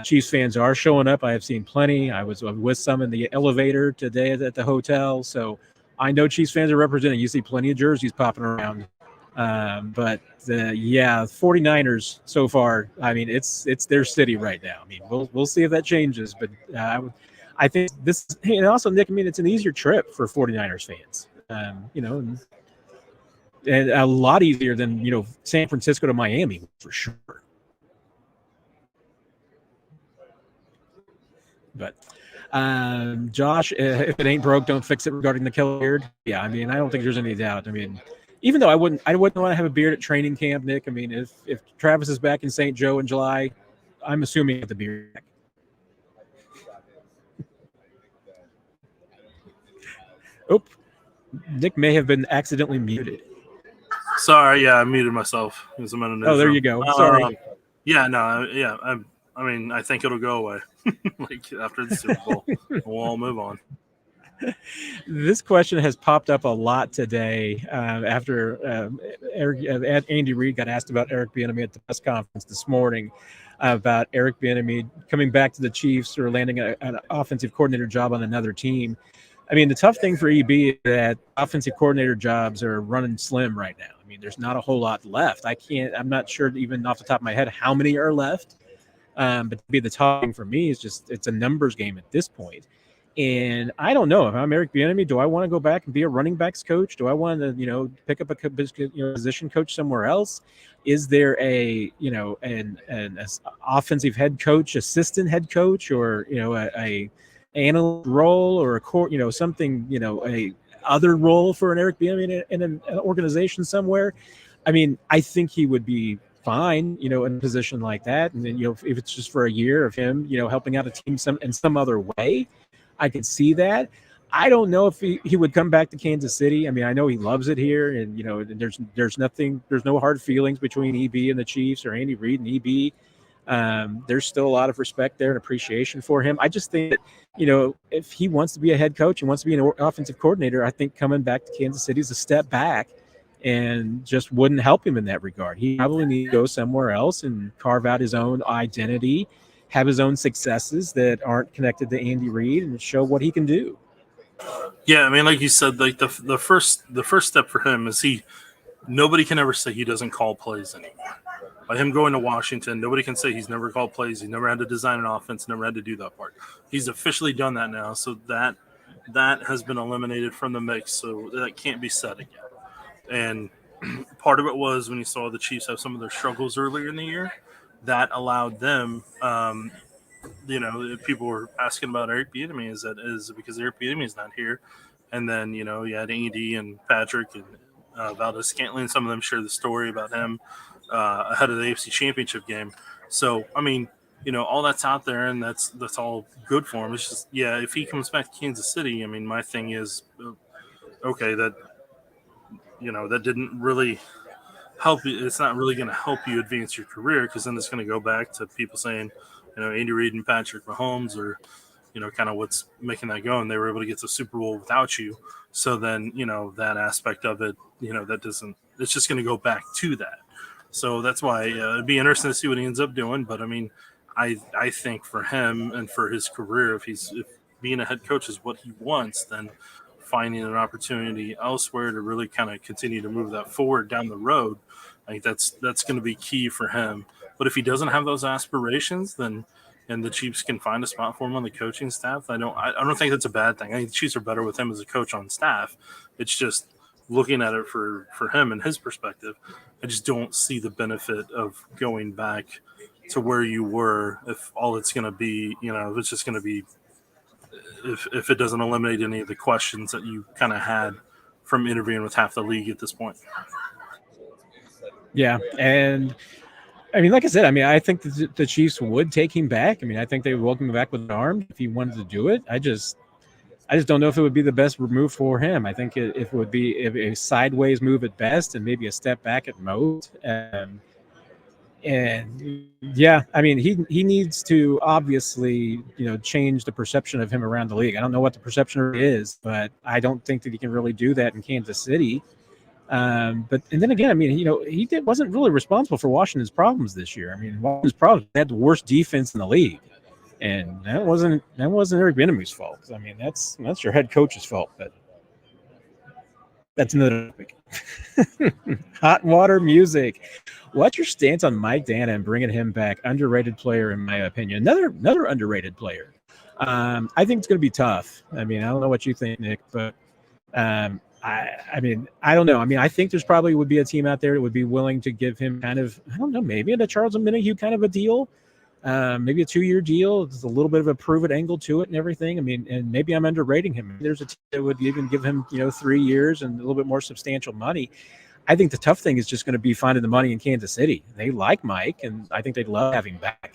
Chiefs fans are showing up. I have seen plenty. I was with some in the elevator today at the hotel. So I know Chiefs fans are representing. You see plenty of jerseys popping around. But 49ers so far, I mean, it's their city right now. I mean, we'll see if that changes. But I think this, and also, Nick, I mean, it's an easier trip for 49ers fans. And a lot easier than, San Francisco to Miami for sure. But Josh, if it ain't broke, don't fix it regarding the killer beard. Yeah, I mean, I don't think there's any doubt. I mean, even though I wouldn't want to have a beard at training camp, Nick. I mean, if Travis is back in St. Joe in July, I'm assuming the beard back. Oh, Nick may have been accidentally muted. Sorry, I muted myself. Oh, there you go. Sorry. I mean, I think it'll go away like after the Super Bowl. We'll all move on. This question has popped up a lot today after Andy Reid got asked about Eric Bieniemy at the press conference this morning about Eric Bieniemy coming back to the Chiefs or landing an offensive coordinator job on another team. I mean, the tough thing for EB is that offensive coordinator jobs are running slim right now. I mean, there's not a whole lot left. I'm not sure even off the top of my head how many are left. But to be the top thing for me is it's a numbers game at this point. And I don't know if I'm Eric Bieniemy, do I want to go back and be a running backs coach? Do I want to, pick up a position coach somewhere else? Is there an offensive head coach, assistant head coach, or, a analyst role or a court, something, a other role for an Eric Bieniemy in an organization somewhere? I mean, I think he would be fine, in a position like that. And then, if it's just for a year of him, helping out a team in some other way, I could see that. I don't know if he would come back to Kansas City. I mean, I know he loves it here, and there's no hard feelings between EB and the Chiefs or Andy Reid and EB. There's still a lot of respect there and appreciation for him. I just think that, if he wants to be a head coach and wants to be an offensive coordinator, I think coming back to Kansas City is a step back and just wouldn't help him in that regard. He probably needs to go somewhere else and carve out his own identity, have his own successes that aren't connected to Andy Reid, and show what he can do. Yeah, I mean, like you said, like the first step for him is nobody can ever say he doesn't call plays anymore. By him going to Washington, nobody can say he's never called plays. He's never had to design an offense, never had to do that part. He's officially done that now, so that has been eliminated from the mix, so that can't be said again. And part of it was when you saw the Chiefs have some of their struggles earlier in the year, that allowed them, people were asking about Eric Bieniemy. Is it because Eric Bieniemy is not here? And then, you had Andy and Patrick and Valdez-Scantling. Some of them share the story about him ahead of the AFC Championship game. So, I mean, all that's out there, and that's all good for him. It's just, if he comes back to Kansas City, I mean, my thing is, okay, that didn't really help you. It's not really going to help you advance your career, because then it's going to go back to people saying, Andy Reid and Patrick Mahomes are, kind of what's making that go, and they were able to get to the Super Bowl without you. So then, that aspect of it, that doesn't – it's just going to go back to that. So that's why it'd be interesting to see what he ends up doing. But, I mean, I think for him and for his career, if being a head coach is what he wants, then – finding an opportunity elsewhere to really kind of continue to move that forward down the road, I think that's going to be key for him. But if he doesn't have those aspirations, then and the Chiefs can find a spot for him on the coaching staff, I don't think that's a bad thing. I think the Chiefs are better with him as a coach on staff. It's just looking at it for him and his perspective. I just don't see the benefit of going back to where you were if all it's going to be, if it's just going to be if it doesn't eliminate any of the questions that you kind of had from interviewing with half the league at this point. Yeah, and I mean, like I said, I mean, I think the Chiefs would take him back. I mean, I think they would welcome him back with arms if he wanted to do it. I just don't know if it would be the best move for him. I think it would be a sideways move at best, and maybe a step back at most. And yeah, I mean, he needs to obviously, change the perception of him around the league. I don't know what the perception is, but I don't think that he can really do that in Kansas City. But then again, I mean, he wasn't really responsible for Washington's problems this year. I mean, Washington's problems, they had the worst defense in the league, and that wasn't Eric Bieniemy's fault. I mean, that's your head coach's fault. But that's another topic. Hot water music. What's your stance on Mike Dana and bringing him back? Underrated player, in my opinion. Another underrated player. I think it's going to be tough. I mean, I don't know what you think, Nick, but I mean, I don't know. I mean, I think there's probably would be a team out there that would be willing to give him kind of, I don't know, maybe a Charles Omenihu kind of a deal, maybe a 2-year deal. There's a little bit of a prove-it angle to it and everything. I mean, and maybe I'm underrating him. There's a team that would even give him, 3 years and a little bit more substantial money. I think the tough thing is just going to be finding the money in Kansas City. They like Mike, and I think they'd love having him back.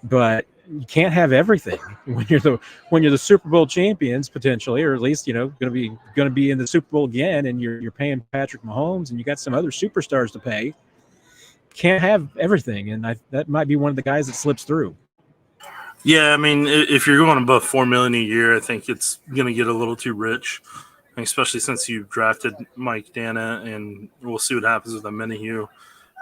But you can't have everything when you're the Super Bowl champions potentially, or at least going to be in the Super Bowl again, and you're paying Patrick Mahomes, and you got some other superstars to pay. Can't have everything, and that might be one of the guys that slips through. Yeah, I mean, if you're going above $4 million a year, I think it's going to get a little too rich, especially since you drafted Mike Dana, and we'll see what happens with Omenihu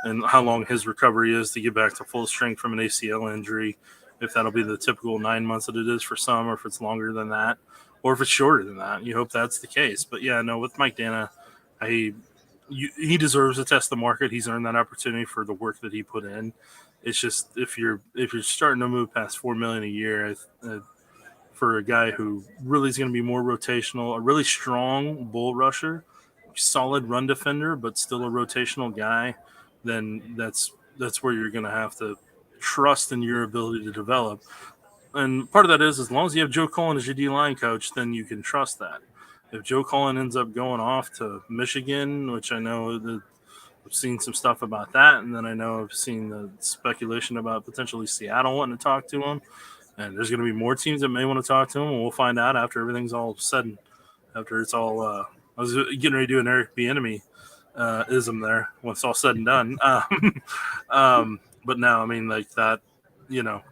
and how long his recovery is to get back to full strength from an ACL injury. If that'll be the typical 9 months that it is for some, or if it's longer than that, or if it's shorter than that. You hope that's the case. But yeah, no, with Mike Dana, he deserves to test the market. He's earned that opportunity for the work that he put in. It's just if you're starting to move past $4 million a year for a guy who really is going to be more rotational, a really strong bull rusher, solid run defender, but still a rotational guy, then that's where you're going to have to trust in your ability to develop. And part of that is, as long as you have Joe Cullen as your D-line coach, then you can trust that. If Joe Cullen ends up going off to Michigan, which I know that I've seen some stuff about that, and then I know I've seen the speculation about potentially Seattle wanting to talk to him, and there's going to be more teams that may want to talk to him, and we'll find out after everything's all said and after it's all I was getting ready to do an Eric Bieniemy ism there when it's all said and done. But no, I mean, like that,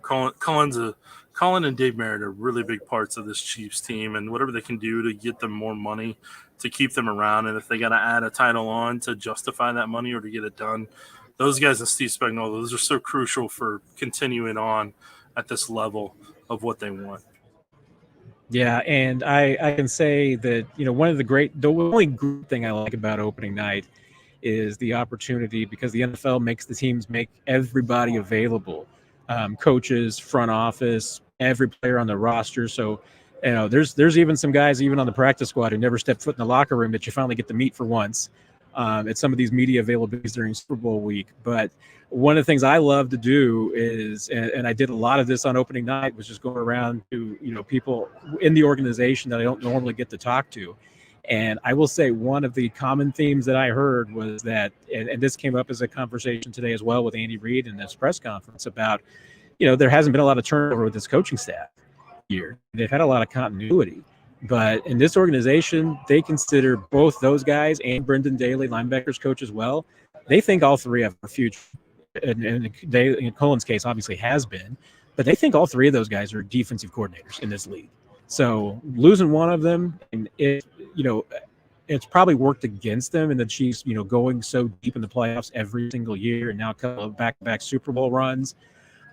Colin and Dave Merritt are really big parts of this Chiefs team, and whatever they can do to get them more money to keep them around, and if they got to add a title on to justify that money or to get it done, those guys and Steve Spagnuolo, those are so crucial for continuing on at this level of what they want. Yeah, and I can say that, the only great thing I like about opening night is the opportunity, because the NFL makes the teams make everybody available, coaches, front office, every player on the roster. So, there's even some guys even on the practice squad who never stepped foot in the locker room that you finally get to meet for once at some of these media availabilities during Super Bowl week. But one of the things I love to do is, and I did a lot of this on opening night, was just going around to, people in the organization that I don't normally get to talk to. And I will say one of the common themes that I heard was that, and this came up as a conversation today as well with Andy Reid in this press conference about, there hasn't been a lot of turnover with this coaching staff here. They've had a lot of continuity. But in this organization, they consider both those guys and Brendan Daly, linebackers coach as well. They think all three have a future. And they, in Colin's case, obviously has been. But they think all three of those guys are defensive coordinators in this league. So losing one of them, and it's probably worked against them, and the Chiefs, going so deep in the playoffs every single year, and now a couple of back-to-back Super Bowl runs.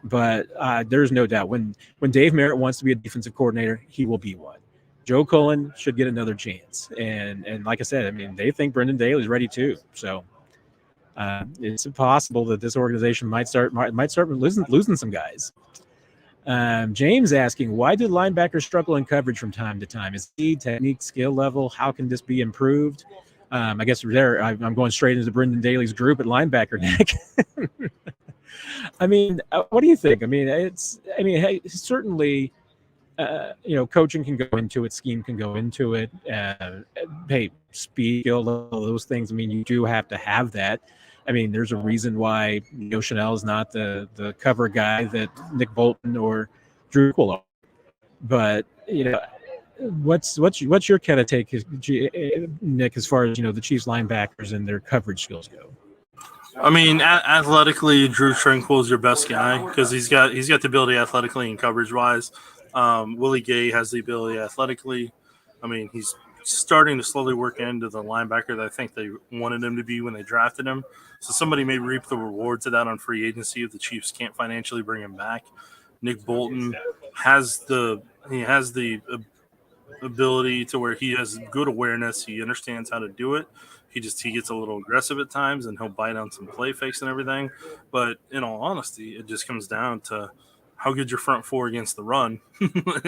But there's no doubt when Dave Merritt wants to be a defensive coordinator, he will be one. Joe Cullen should get another chance, and like I said, I mean, they think Brendan Daly is ready too. So it's possible that this organization might start losing some guys. James asking, why do linebackers struggle in coverage from time to time? Is speed, technique, skill level? How can this be improved? I guess I'm going straight into Brendan Daly's group at linebacker, Nick. I mean, what do you think? I mean, hey, certainly, coaching can go into it, scheme can go into it. Hey, speed, skill, those things. I mean, you do have to have that. I mean, there's a reason why Chanel is not the cover guy that Nick Bolton or Drew Quill are. But what's your kind of take, Nick, as far as the Chiefs linebackers and their coverage skills go? I mean, athletically, Drew Tranquil is your best guy because he's got the ability athletically and coverage wise. Willie Gay has the ability athletically. I mean, he's starting to slowly work into the linebacker that I think they wanted him to be when they drafted him. So somebody may reap the rewards of that on free agency if the Chiefs can't financially bring him back. Nick Bolton has the ability to where he has good awareness. He understands how to do it. He gets a little aggressive at times, and he'll bite on some play fakes and everything. But in all honesty, it just comes down to how good your front four against the run.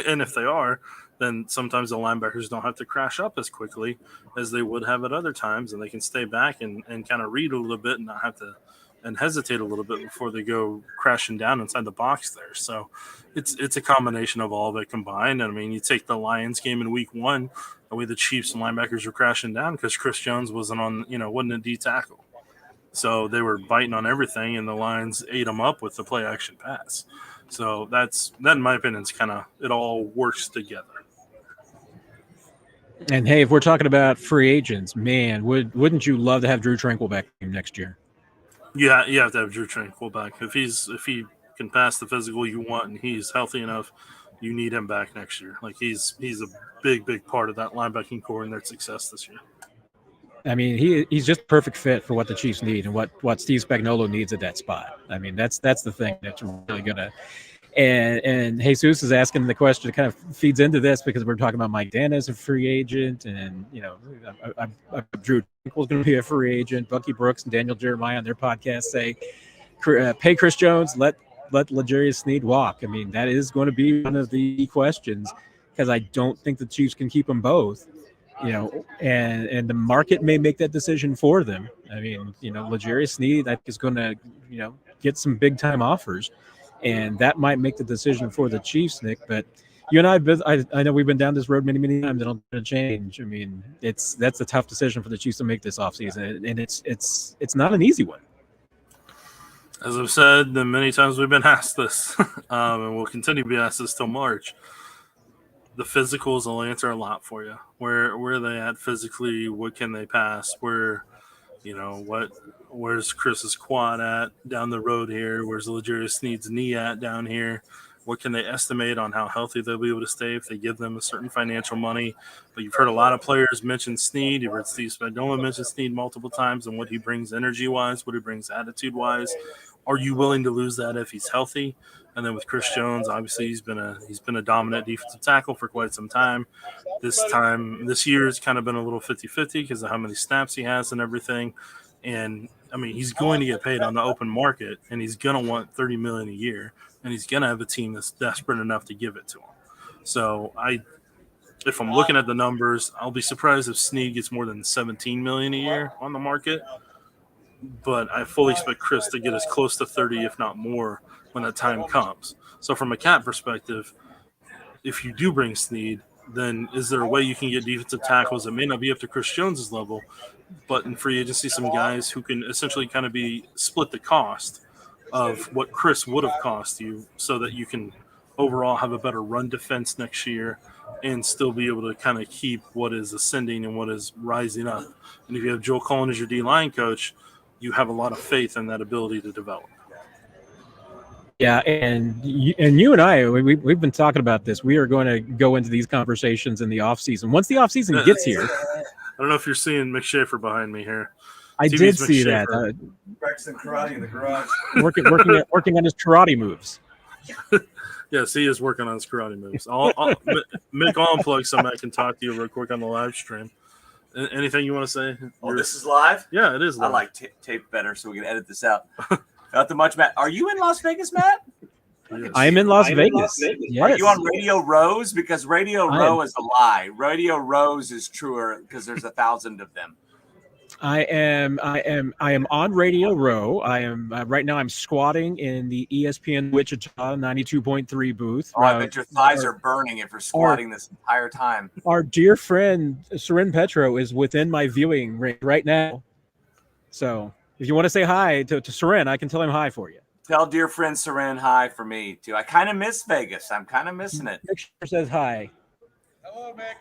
And if they are, then sometimes the linebackers don't have to crash up as quickly as they would have at other times, and they can stay back and kind of read a little bit and not have to and hesitate a little bit before they go crashing down inside the box there. So it's a combination of all of it combined. And I mean, you take the Lions game in week 1, the way the Chiefs and linebackers were crashing down because Chris Jones wasn't a D tackle. So they were biting on everything, and the Lions ate them up with the play action pass. So that in my opinion is kind of it all works together. And hey, if we're talking about free agents, man, wouldn't you love to have Drew Tranquil back next year? Yeah, you have to have Drew Tranquil back. If he can pass the physical you want and he's healthy enough, you need him back next year. Like he's a big part of that linebacking core and their success this year. I mean, he's just a perfect fit for what the Chiefs need and what Steve Spagnuolo needs at that spot. I mean, that's the thing that's really gonna. And Jesus is asking the question. It kind of feeds into this because we're talking about Mike Dan as a free agent, and Drew Tranquil's going to be a free agent. Bucky Brooks and Daniel Jeremiah on their podcast say, "Pay Chris Jones, let L'Jarius Sneed walk." I mean, that is going to be one of the questions because I don't think the Chiefs can keep them both. And the market may make that decision for them. I mean, L'Jarius Sneed, I think, is going to get some big time offers. And that might make the decision for the Chiefs, Nick. But you and I know we've been down this road many times. It'll change. I mean, that's a tough decision for the Chiefs to make this offseason, and it's not an easy one. As I've said, the many times we've been asked this, and we'll continue to be asked this till March. The physicals will answer a lot for you. Where are they at physically? What can they pass? Where's Chris's quad at down the road here? Where's L'Jarius Sneed's knee at down here? What can they estimate on how healthy they'll be able to stay if they give them a certain financial money? But you've heard a lot of players mention Sneed. You've heard Steve Spagnuolo mention Sneed multiple times and what he brings energy-wise, what he brings attitude-wise. Are you willing to lose that if he's healthy? And then with Chris Jones, obviously he's been a dominant defensive tackle for quite some time. This year has kind of been a little 50-50 because of how many snaps he has and everything. And I mean, he's going to get paid on the open market, and he's going to want $30 million a year, and he's going to have a team that's desperate enough to give it to him. So if I'm looking at the numbers, I'll be surprised if Sneed gets more than $17 million a year on the market. But I fully expect Chris to get as close to 30, if not more, when that time comes. So from a cap perspective, if you do bring Sneed, then is there a way you can get defensive tackles that may not be up to Chris Jones's level, but in free agency, some guys who can essentially kind of split the cost of what Chris would have cost you so that you can overall have a better run defense next year and still be able to kind of keep what is ascending and what is rising up. And if you have Joel Cullen as your D-line coach, you have a lot of faith in that ability to develop. Yeah, and you and I, we've been talking about this. We are going to go into these conversations in the offseason. Once the offseason gets here. I don't know if you're seeing Mick Schaefer behind me here. I did see that. Practicing karate in the garage. Working on his karate moves. Yes, he is working on his karate moves. Mick, I'll unplug so Matt can talk to you real quick on the live stream. Anything you want to say? Oh, this is live? Yeah, it is live. I like tape better so we can edit this out. Not too much, Matt. Are you in Las Vegas, Matt? Yes. I am in Las Vegas. Yes. Are you on Radio Rose? Because Radio I Row am. is a lie. Radio Rose is truer because there's 1,000 of them. I am on Radio Row. I am right now. I'm squatting in the ESPN Wichita 92.3 booth. Oh, I bet your thighs are burning if you're squatting this entire time. Our dear friend Seren Petro is within my viewing range right now. So if you want to say hi to Seren, I can tell him hi for you. Tell dear friend Seren hi for me too. I kind of miss Vegas. I'm kind of missing it. Make sure says hi. Hello, Mick.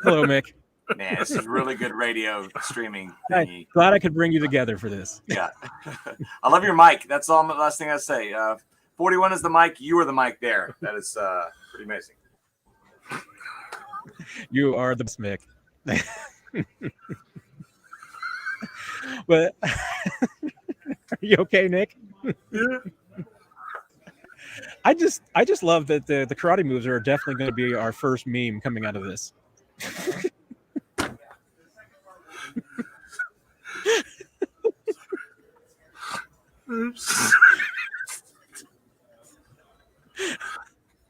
Hello, Mick. Man, this is really good radio streaming Hi. thingy. Glad I could bring you together for this. Yeah. I love your mic. That's all the last thing I say. 41 is the mic. You are the mic there. That is pretty amazing. You are the best, Mick. But are you okay, Nick? Yeah. I just love that the karate moves are definitely going to be our first meme coming out of this.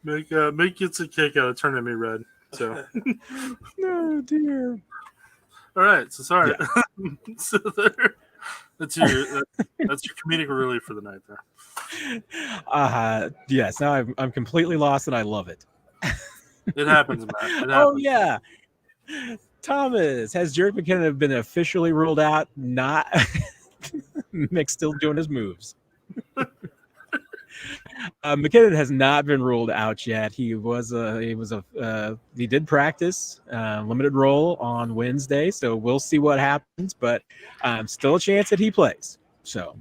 Mick gets a kick out of turning me red. So, No, dear. all right. So sorry. Yeah. So that's your comedic relief for the night there. Yes. Now I'm completely lost, and I love it. It happens, Matt. It happens. Oh yeah. Thomas, has Jared McKinnon been officially ruled out? Not. Mick's still doing his moves. McKinnon has not been ruled out yet. He did practice limited role on Wednesday, so we'll see what happens. But still a chance that he plays. So,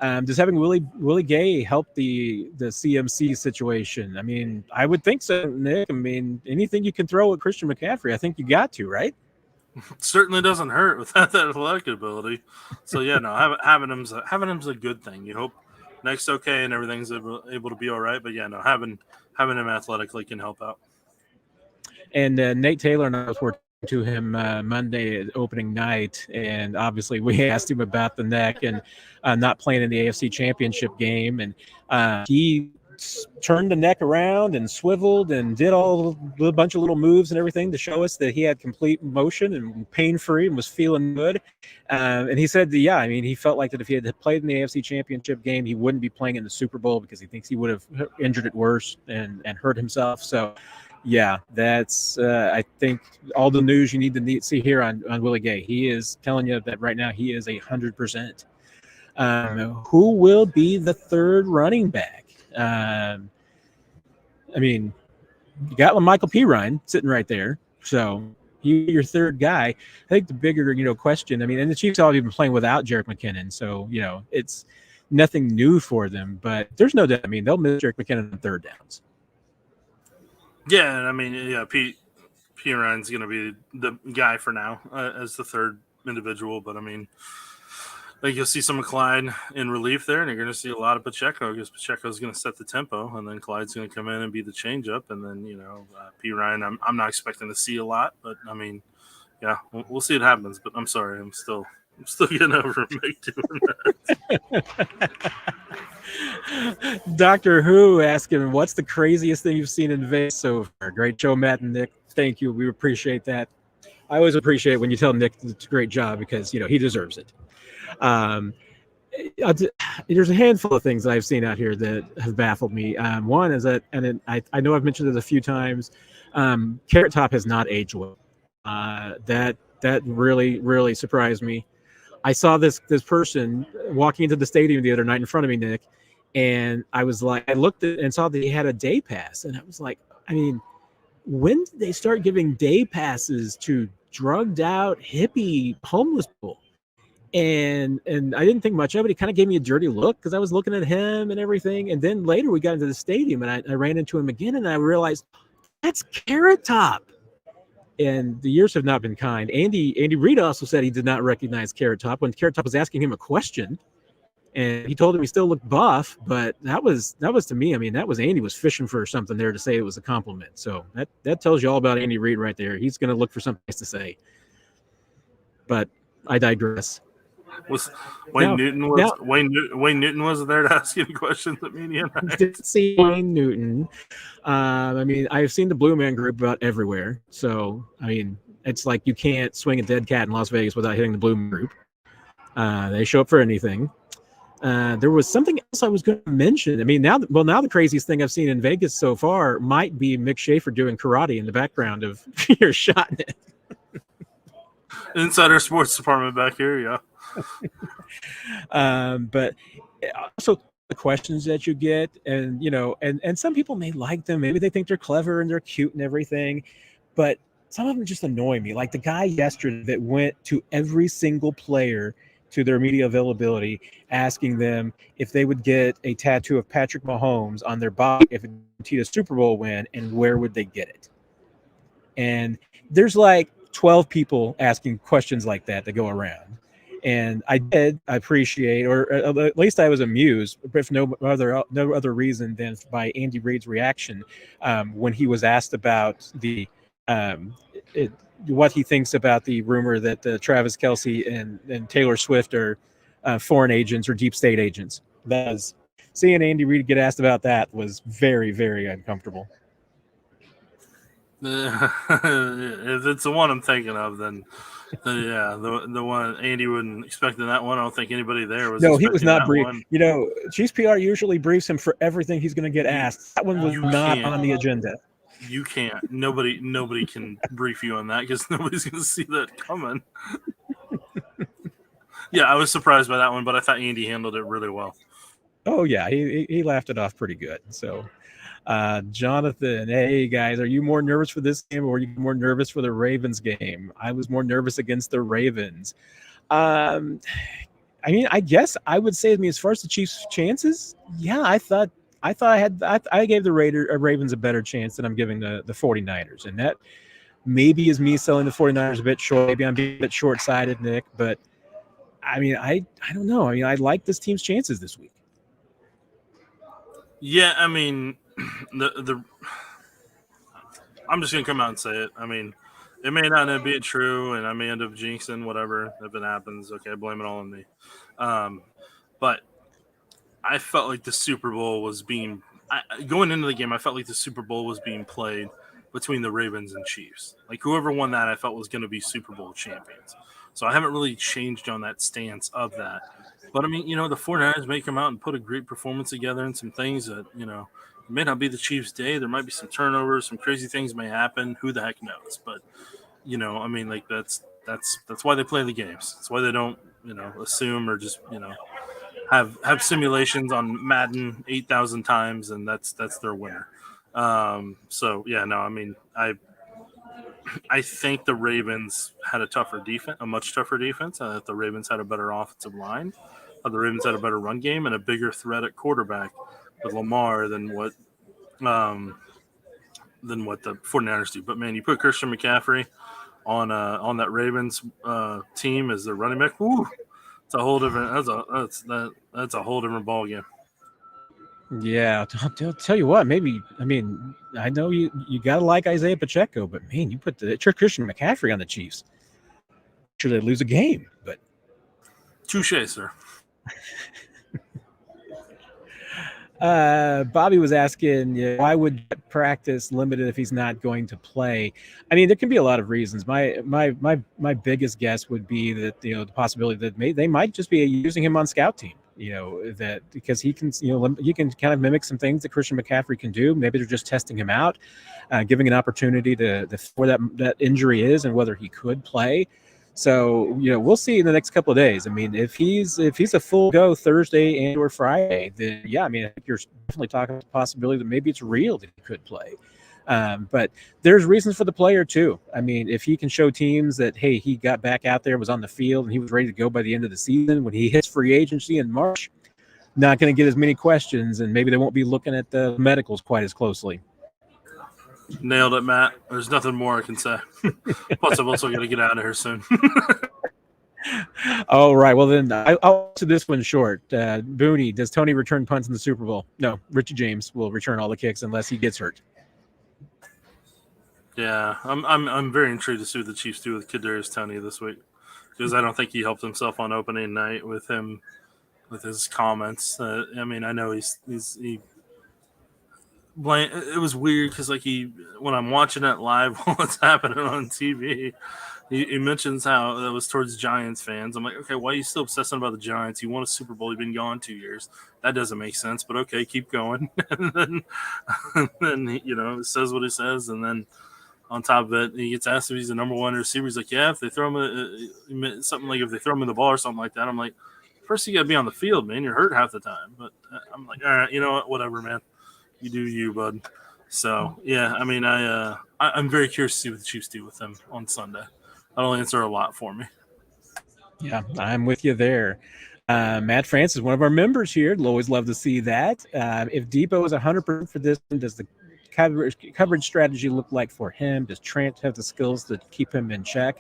does having Willie Gay help the CMC situation? I mean, I would think so, Nick. I mean, anything you can throw at Christian McCaffrey, I think you got to, right? Certainly doesn't hurt without that athletic ability. So yeah, no, having him's a good thing. You hope next okay and everything's able to be all right. But yeah, no, having him athletically can help out. And Nate Taylor and I was working to him Monday opening night, and obviously we asked him about the neck and not playing in the AFC Championship game, and he turned the neck around and swiveled and did a bunch of little moves and everything to show us that he had complete motion and pain-free and was feeling good. And he said, yeah, I mean, he felt like that if he had played in the AFC Championship game, he wouldn't be playing in the Super Bowl because he thinks he would have injured it worse and hurt himself. So, yeah, that's I think all the news you need to see here on Willie Gay. He is telling you that right now he is 100%. Who will be the third running back? I mean, you got Michael Pirine sitting right there, so he's your third guy. I think the bigger, question. I mean, and the Chiefs have already been playing without Jerick McKinnon, so it's nothing new for them. But there's no doubt. I mean, they'll miss Jerick McKinnon on third downs. Yeah, I mean, yeah, Pirine's going to be the guy for now as the third individual, but I mean, I think you'll see some of Clyde in relief there, and you're going to see a lot of Pacheco because Pacheco's going to set the tempo, and then Clyde's going to come in and be the change-up, and then, Pirine, I'm not expecting to see a lot, but, I mean, yeah, we'll see what happens, but I'm sorry, I'm still getting over Mick doing that. Doctor Who asking, what's the craziest thing you've seen in Vegas so far? Great show, Matt and Nick. Thank you. We appreciate that. I always appreciate when you tell Nick it's a great job because, he deserves it. There's a handful of things that I've seen out here that have baffled me. One is that, and I know I've mentioned it a few times, Carrot Top has not aged well. That really, really surprised me. I saw this person walking into the stadium the other night in front of me, Nick, and I was like, I looked at and saw that he had a day pass, and I was like, I mean, when did they start giving day passes to drugged out hippie homeless people? And I didn't think much of it. He kind of gave me a dirty look because I was looking at him and everything. And then later we got into the stadium and I ran into him again and I realized that's Carrot Top. And the years have not been kind. Andy Reid also said he did not recognize Carrot Top when Carrot Top was asking him a question. And he told him he still looked buff, but that was to me. I mean, that was Andy was fishing for something there to say it was a compliment. So that tells you all about Andy Reid right there. He's going to look for something nice to say. But I digress. Was No, no. Wayne Newton was there to ask any questions at media night? Didn't see Wayne Newton. I mean, I've seen the Blue Man Group about everywhere. So, I mean, it's like you can't swing a dead cat in Las Vegas without hitting the Blue Man Group. They show up for anything. There was something else I was going to mention. I mean, now the craziest thing I've seen in Vegas so far might be Mick Schaefer doing karate in the background of your shot net. Inside our sports department back here, yeah. But also the questions that you get, and and some people may like them. Maybe they think they're clever and they're cute and everything, but some of them just annoy me. Like the guy yesterday that went to every single player to their media availability, asking them if they would get a tattoo of Patrick Mahomes on their body if it guaranteed a Super Bowl win, and where would they get it? And there's like 12 people asking questions like that go around. And I did appreciate, or at least I was amused, if no other reason than by Andy Reid's reaction when he was asked about what he thinks about the rumor that Travis Kelce and Taylor Swift are foreign agents or deep state agents. Seeing Andy Reid get asked about that was very, very uncomfortable. If it's the one I'm thinking of, then yeah, the one Andy wouldn't expect in that one. I don't think anybody there was. No, he was not briefed. One. Chiefs PR usually briefs him for everything he's going to get asked. That one was not on the agenda. You can't. Nobody can brief you on that because nobody's going to see that coming. Yeah, I was surprised by that one, but I thought Andy handled it really well. Oh yeah, he laughed it off pretty good. So. Jonathan, hey guys, are you more nervous for this game or are you more nervous for the Ravens game? I was more nervous against the Ravens. I mean, I guess I would say, as far as the Chiefs' chances, yeah, I thought I gave the Ravens a better chance than I'm giving the 49ers, and that maybe is me selling the 49ers a bit short. Maybe I'm being a bit short-sighted, Nick, but I mean, I don't know. I mean, I like this team's chances this week. Yeah, I mean, I'm just gonna come out and say it. I mean, it may not end up being true, and I may end up jinxing whatever if it happens. Okay, blame it all on me. But I felt like the Super Bowl was being going into the game. I felt like the Super Bowl was being played between the Ravens and Chiefs. Like whoever won that, I felt was going to be Super Bowl champions. So I haven't really changed on that stance of that. But I mean, the 49ers may come out and put a great performance together and some things that, it may not be the Chiefs' day. There might be some turnovers, some crazy things may happen. Who the heck knows? But, I mean, like that's why they play the games. That's why they don't, assume or just, have simulations on Madden 8,000 times, and that's their winner. So yeah, no, I mean, I think the Ravens had a much tougher defense. That the Ravens had a better offensive line. The Ravens had a better run game and a bigger threat at quarterback with Lamar than what the 49ers do. But man, you put Christian McCaffrey on that Ravens team as their running back. Woo, it's a whole different. That's a whole different ball game. Yeah, I'll tell you what. Maybe I know you gotta like Isaiah Pacheco, but man, you put the Christian McCaffrey on the Chiefs. Should they lose a game? But touche, sir. Bobby was asking, why would practice limited if he's not going to play? I mean, there can be a lot of reasons. My biggest guess would be that the possibility that they might just be using him on scout team. That because he can kind of mimic some things that Christian McCaffrey can do. Maybe they're just testing him out, giving an opportunity to where that injury is and whether he could play. So, we'll see in the next couple of days. I mean, if he's a full go Thursday and or Friday, then yeah, I mean, I think you're definitely talking about the possibility that maybe it's real that he could play. But there's reasons for the player too. I mean, if he can show teams that, hey, he got back out there, was on the field, and he was ready to go by the end of the season, when he hits free agency in March, not going to get as many questions, and maybe they won't be looking at the medicals quite as closely. Nailed it, Matt. There's nothing more I can say. Plus, I've also got to get out of here soon. All right. Well, then I'll answer this one short. Booney, does Tony return punts in the Super Bowl? No. Richie James will return all the kicks unless he gets hurt. Yeah, I'm very intrigued to see what the Chiefs do with Kadarius Toney this week. because I don't think he helped himself on opening night with his comments. I mean, I know he it was weird because when I'm watching it live while it's happening on TV, he mentions how that was towards Giants fans. I'm like, okay, why are you still obsessing about the Giants? You won a Super Bowl. You've been gone 2 years. That doesn't make sense, but okay, keep going. and then he says what he says, and then on top of it, he gets asked if he's the number one receiver. He's like, yeah, if they throw him something like if they throw him the ball or something like that. I'm like, first you got to be on the field, man. You're hurt half the time. But I'm like, all right, you know what? Whatever, man. You do you, bud. So, yeah, I mean, I'm very curious to see what the Chiefs do with him on Sunday. That'll answer a lot for me. Yeah, I'm with you there. Matt Francis, one of our members here, will always love to see that. If Debo is 100% for this, does the coverage strategy look like for him? Does Trent have the skills to keep him in check?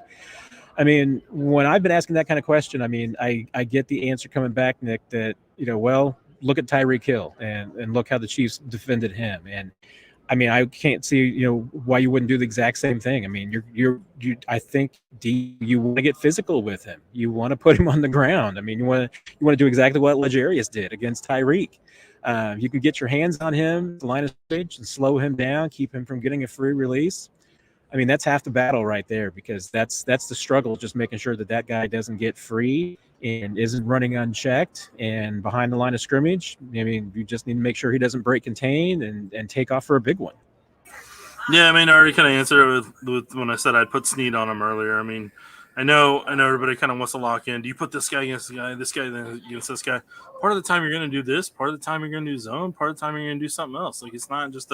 I mean, when I've been asking that kind of question, I mean, I get the answer coming back, Nick, that, well, look at Tyreek Hill and look how the Chiefs defended him. And I mean, I can't see, why you wouldn't do the exact same thing. I mean, I think you want to get physical with him. You want to put him on the ground. I mean, you want to do exactly what Legarius did against Tyreek. You can get your hands on him, the line of scrimmage, and slow him down, keep him from getting a free release. I mean, that's half the battle right there, because that's the struggle, just making sure that guy doesn't get free and isn't running unchecked and behind the line of scrimmage. I mean, you just need to make sure he doesn't break contain and take off for a big one. Yeah, I mean, I already kind of answered it with when I said I'd put Snead on him earlier. I mean, I know everybody kind of wants to lock in. Do you put this guy against this guy against this guy? Part of the time you're going to do this. Part of the time you're going to do zone. Part of the time you're going to do something else. Like, it's not just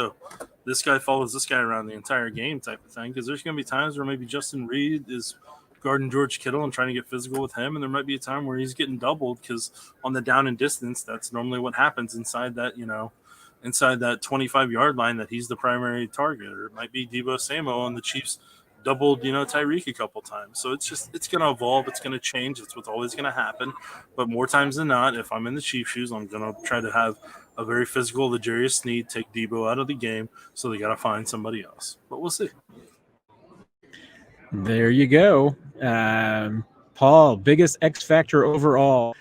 this guy follows this guy around the entire game type of thing, because there's going to be times where maybe Justin Reed is guarding George Kittle and trying to get physical with him, and there might be a time where he's getting doubled, because on the down and distance, that's normally what happens inside that 25-yard line, that he's the primary target. Or it might be Deebo Samuel and the Chiefs doubled, Tyreek a couple times. So it's going to evolve. It's going to change. It's what's always going to happen. But more times than not, if I'm in the Chiefs' shoes, I'm going to try to have a very physical Legarius Sneed take Deebo out of the game. So they got to find somebody else. But we'll see. There you go. Paul, biggest X factor overall.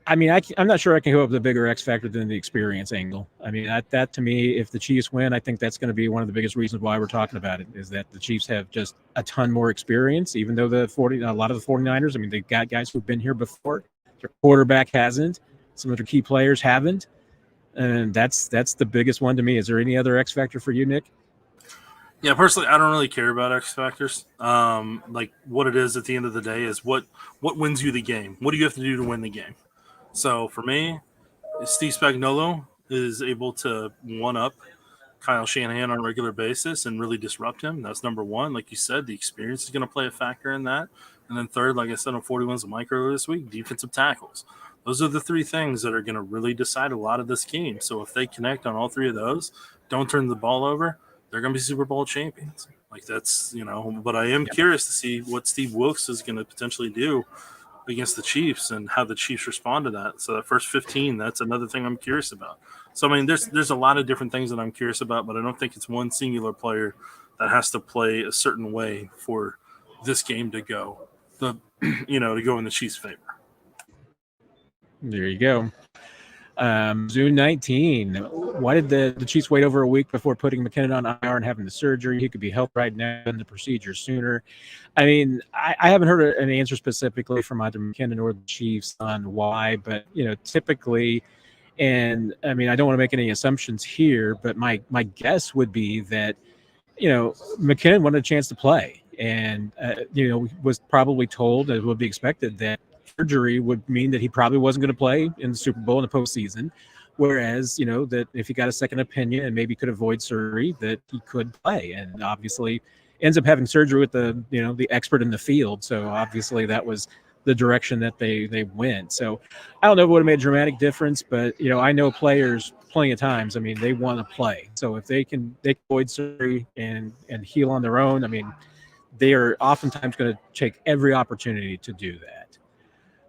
I mean, I'm not sure I can go up with a bigger X factor than the experience angle. I mean, that to me, if the Chiefs win, I think that's going to be one of the biggest reasons why we're talking about it, is that the Chiefs have just a ton more experience, even though a lot of the 49ers, I mean, they've got guys who've been here before. Their quarterback hasn't. Some of their key players haven't. And that's the biggest one to me. Is there any other X factor for you, Nick? Yeah, personally, I don't really care about X factors. Like, what it is at the end of the day is what wins you the game. What do you have to do to win the game? So for me, Steve Spagnuolo is able to one-up Kyle Shanahan on a regular basis and really disrupt him. That's number one. Like you said, the experience is going to play a factor in that. And then third, like I said on 41's a mic earlier this week, defensive tackles. Those are the three things that are going to really decide a lot of this game. So if they connect on all three of those, don't turn the ball over, they're going to be Super Bowl champions. Like, that's, but I am curious to see what Steve Wilkes is going to potentially do against the Chiefs and how the Chiefs respond to that. So that first 15, that's another thing I'm curious about. So, I mean, there's a lot of different things that I'm curious about, but I don't think it's one singular player that has to play a certain way for this game to go, to go in the Chiefs' favor. There you go. June 19. Why did the Chiefs wait over a week before putting McKinnon on IR and having the surgery? He could be helped right now in the procedure sooner. I mean, I haven't heard an answer specifically from either McKinnon or the Chiefs on why, but typically, and I mean, I don't want to make any assumptions here, but my guess would be that McKinnon wanted a chance to play, and was probably told, as would be expected, that surgery would mean that he probably wasn't going to play in the Super Bowl in the postseason. Whereas, that if he got a second opinion and maybe could avoid surgery, that he could play. And obviously ends up having surgery with the expert in the field. So obviously that was the direction that they went. So I don't know if it would have made a dramatic difference, but I know players plenty of times, I mean, they want to play. So if they can avoid surgery and heal on their own, I mean, they are oftentimes going to take every opportunity to do that.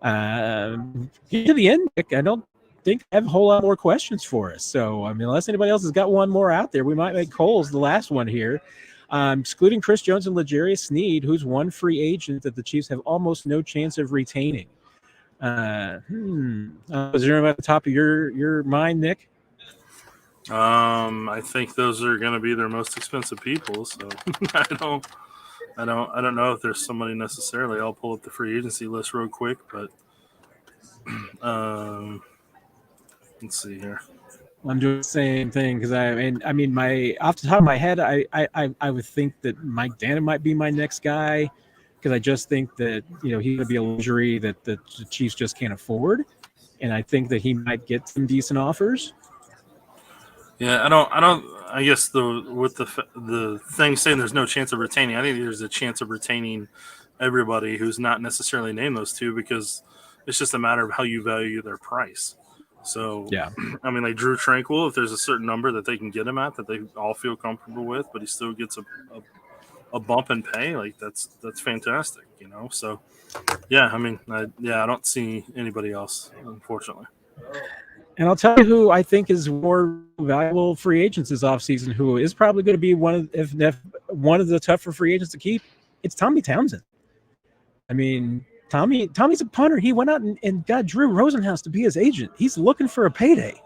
To the end, Nick, I don't think I have a whole lot more questions for us. So, I mean, unless anybody else has got one more out there, we might make Cole's the last one here. Excluding Chris Jones and L'Jarius Sneed, who's one free agent that the Chiefs have almost no chance of retaining. Is there at the top of your mind, Nick? I think those are going to be their most expensive people. So I don't know if there's somebody necessarily. I'll pull up the free agency list real quick, but let's see here. I'm doing the same thing because I mean, my off the top of my head, I would think that Mike Danna might be my next guy because I just think that he's going to be a luxury that the Chiefs just can't afford, and I think that he might get some decent offers. Yeah, I guess with the thing saying there's no chance of retaining, I think there's a chance of retaining everybody who's not necessarily named those two because it's just a matter of how you value their price. So, yeah, I mean, like Drew Tranquil, if there's a certain number that they can get him at that they all feel comfortable with, but he still gets a bump in pay, like that's fantastic, So, yeah, I mean, I don't see anybody else, unfortunately. And I'll tell you who I think is more valuable free agents this offseason, who is probably going to be one of the tougher free agents to keep. It's Tommy Townsend. I mean, Tommy's a punter. He went out and got Drew Rosenhaus to be his agent. He's looking for a payday.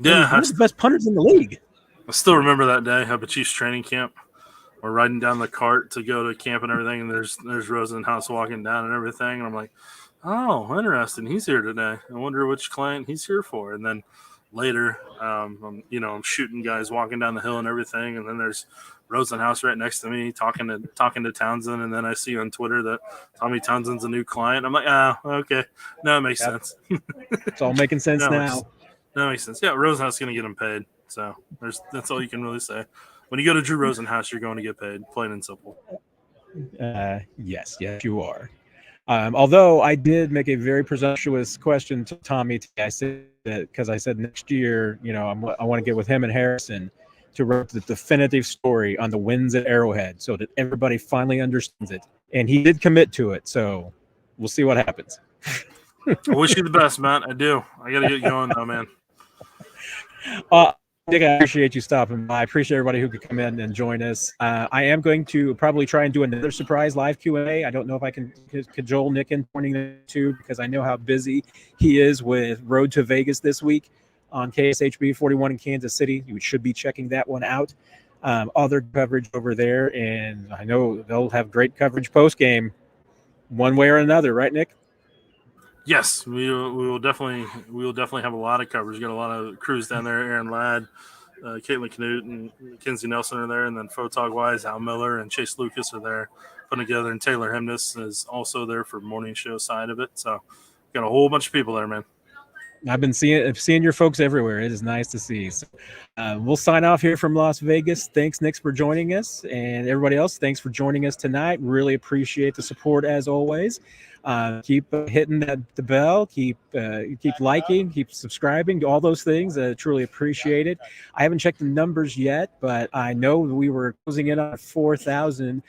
Yeah, he's one of the best punters in the league. I still remember that day up at Chiefs training camp. We're riding down the cart to go to camp and everything, and there's Rosenhaus walking down and everything, and I'm like, oh, interesting. He's here today. I wonder which client he's here for. And then later, I'm shooting guys walking down the hill and everything, and then there's Rosenhaus right next to me talking to Townsend, and then I see on Twitter that Tommy Townsend's a new client. I'm like, okay. No, it makes sense. It's all making sense now. That makes sense. Yeah, Rosenhaus is going to get him paid. So that's all you can really say. When you go to Drew Rosenhaus, you're going to get paid, plain and simple. Yes, you are. Although I did make a very presumptuous question to Tommy, I said that because I said next year, I want to get with him and Harrison to write the definitive story on the wins at Arrowhead so that everybody finally understands it. And he did commit to it. So we'll see what happens. I wish you the best, Matt. I do. I got to get going though, man. Nick, I appreciate you stopping by. I appreciate everybody who could come in and join us. I am going to probably try and do another surprise live Q&A. I don't know if I can cajole Nick in joining the two because I know how busy he is with Road to Vegas this week on KSHB 41 in Kansas City. You should be checking that one out. Other coverage over there, and I know they'll have great coverage post-game one way or another, right, Nick? Yes, we will definitely have a lot of coverage. We got a lot of crews down there. Aaron Ladd, Caitlin Knut, and Mackenzie Nelson are there, and then Photog Wise, Al Miller, and Chase Lucas are there putting together, and Taylor Hemness is also there for morning show side of it. So got a whole bunch of people there, man. I've been seeing your folks everywhere. It is nice to see. So, we'll sign off here from Las Vegas. Thanks, Nick, for joining us, and everybody else. Thanks for joining us tonight. Really appreciate the support as always. Keep hitting the bell. Keep liking. Keep subscribing. All those things. Truly appreciate it. I haven't checked the numbers yet, but I know we were closing in on 4,000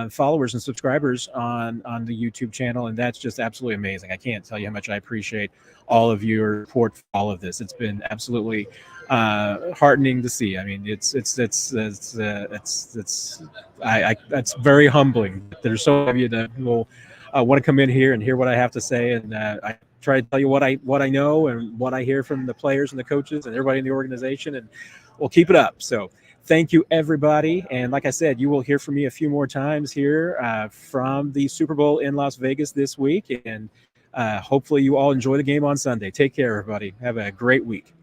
followers and subscribers on the YouTube channel, and that's just absolutely amazing. I can't tell you how much I appreciate all of your support for all of this. It's been absolutely heartening to see. I mean, it's very humbling. There's so many of you that will want to come in here and hear what I have to say, and I try to tell you what I know and what I hear from the players and the coaches and everybody in the organization, and we'll keep it up. So thank you, everybody. And like I said, you will hear from me a few more times here from the Super Bowl in Las Vegas this week. And hopefully you all enjoy the game on Sunday. Take care, everybody. Have a great week.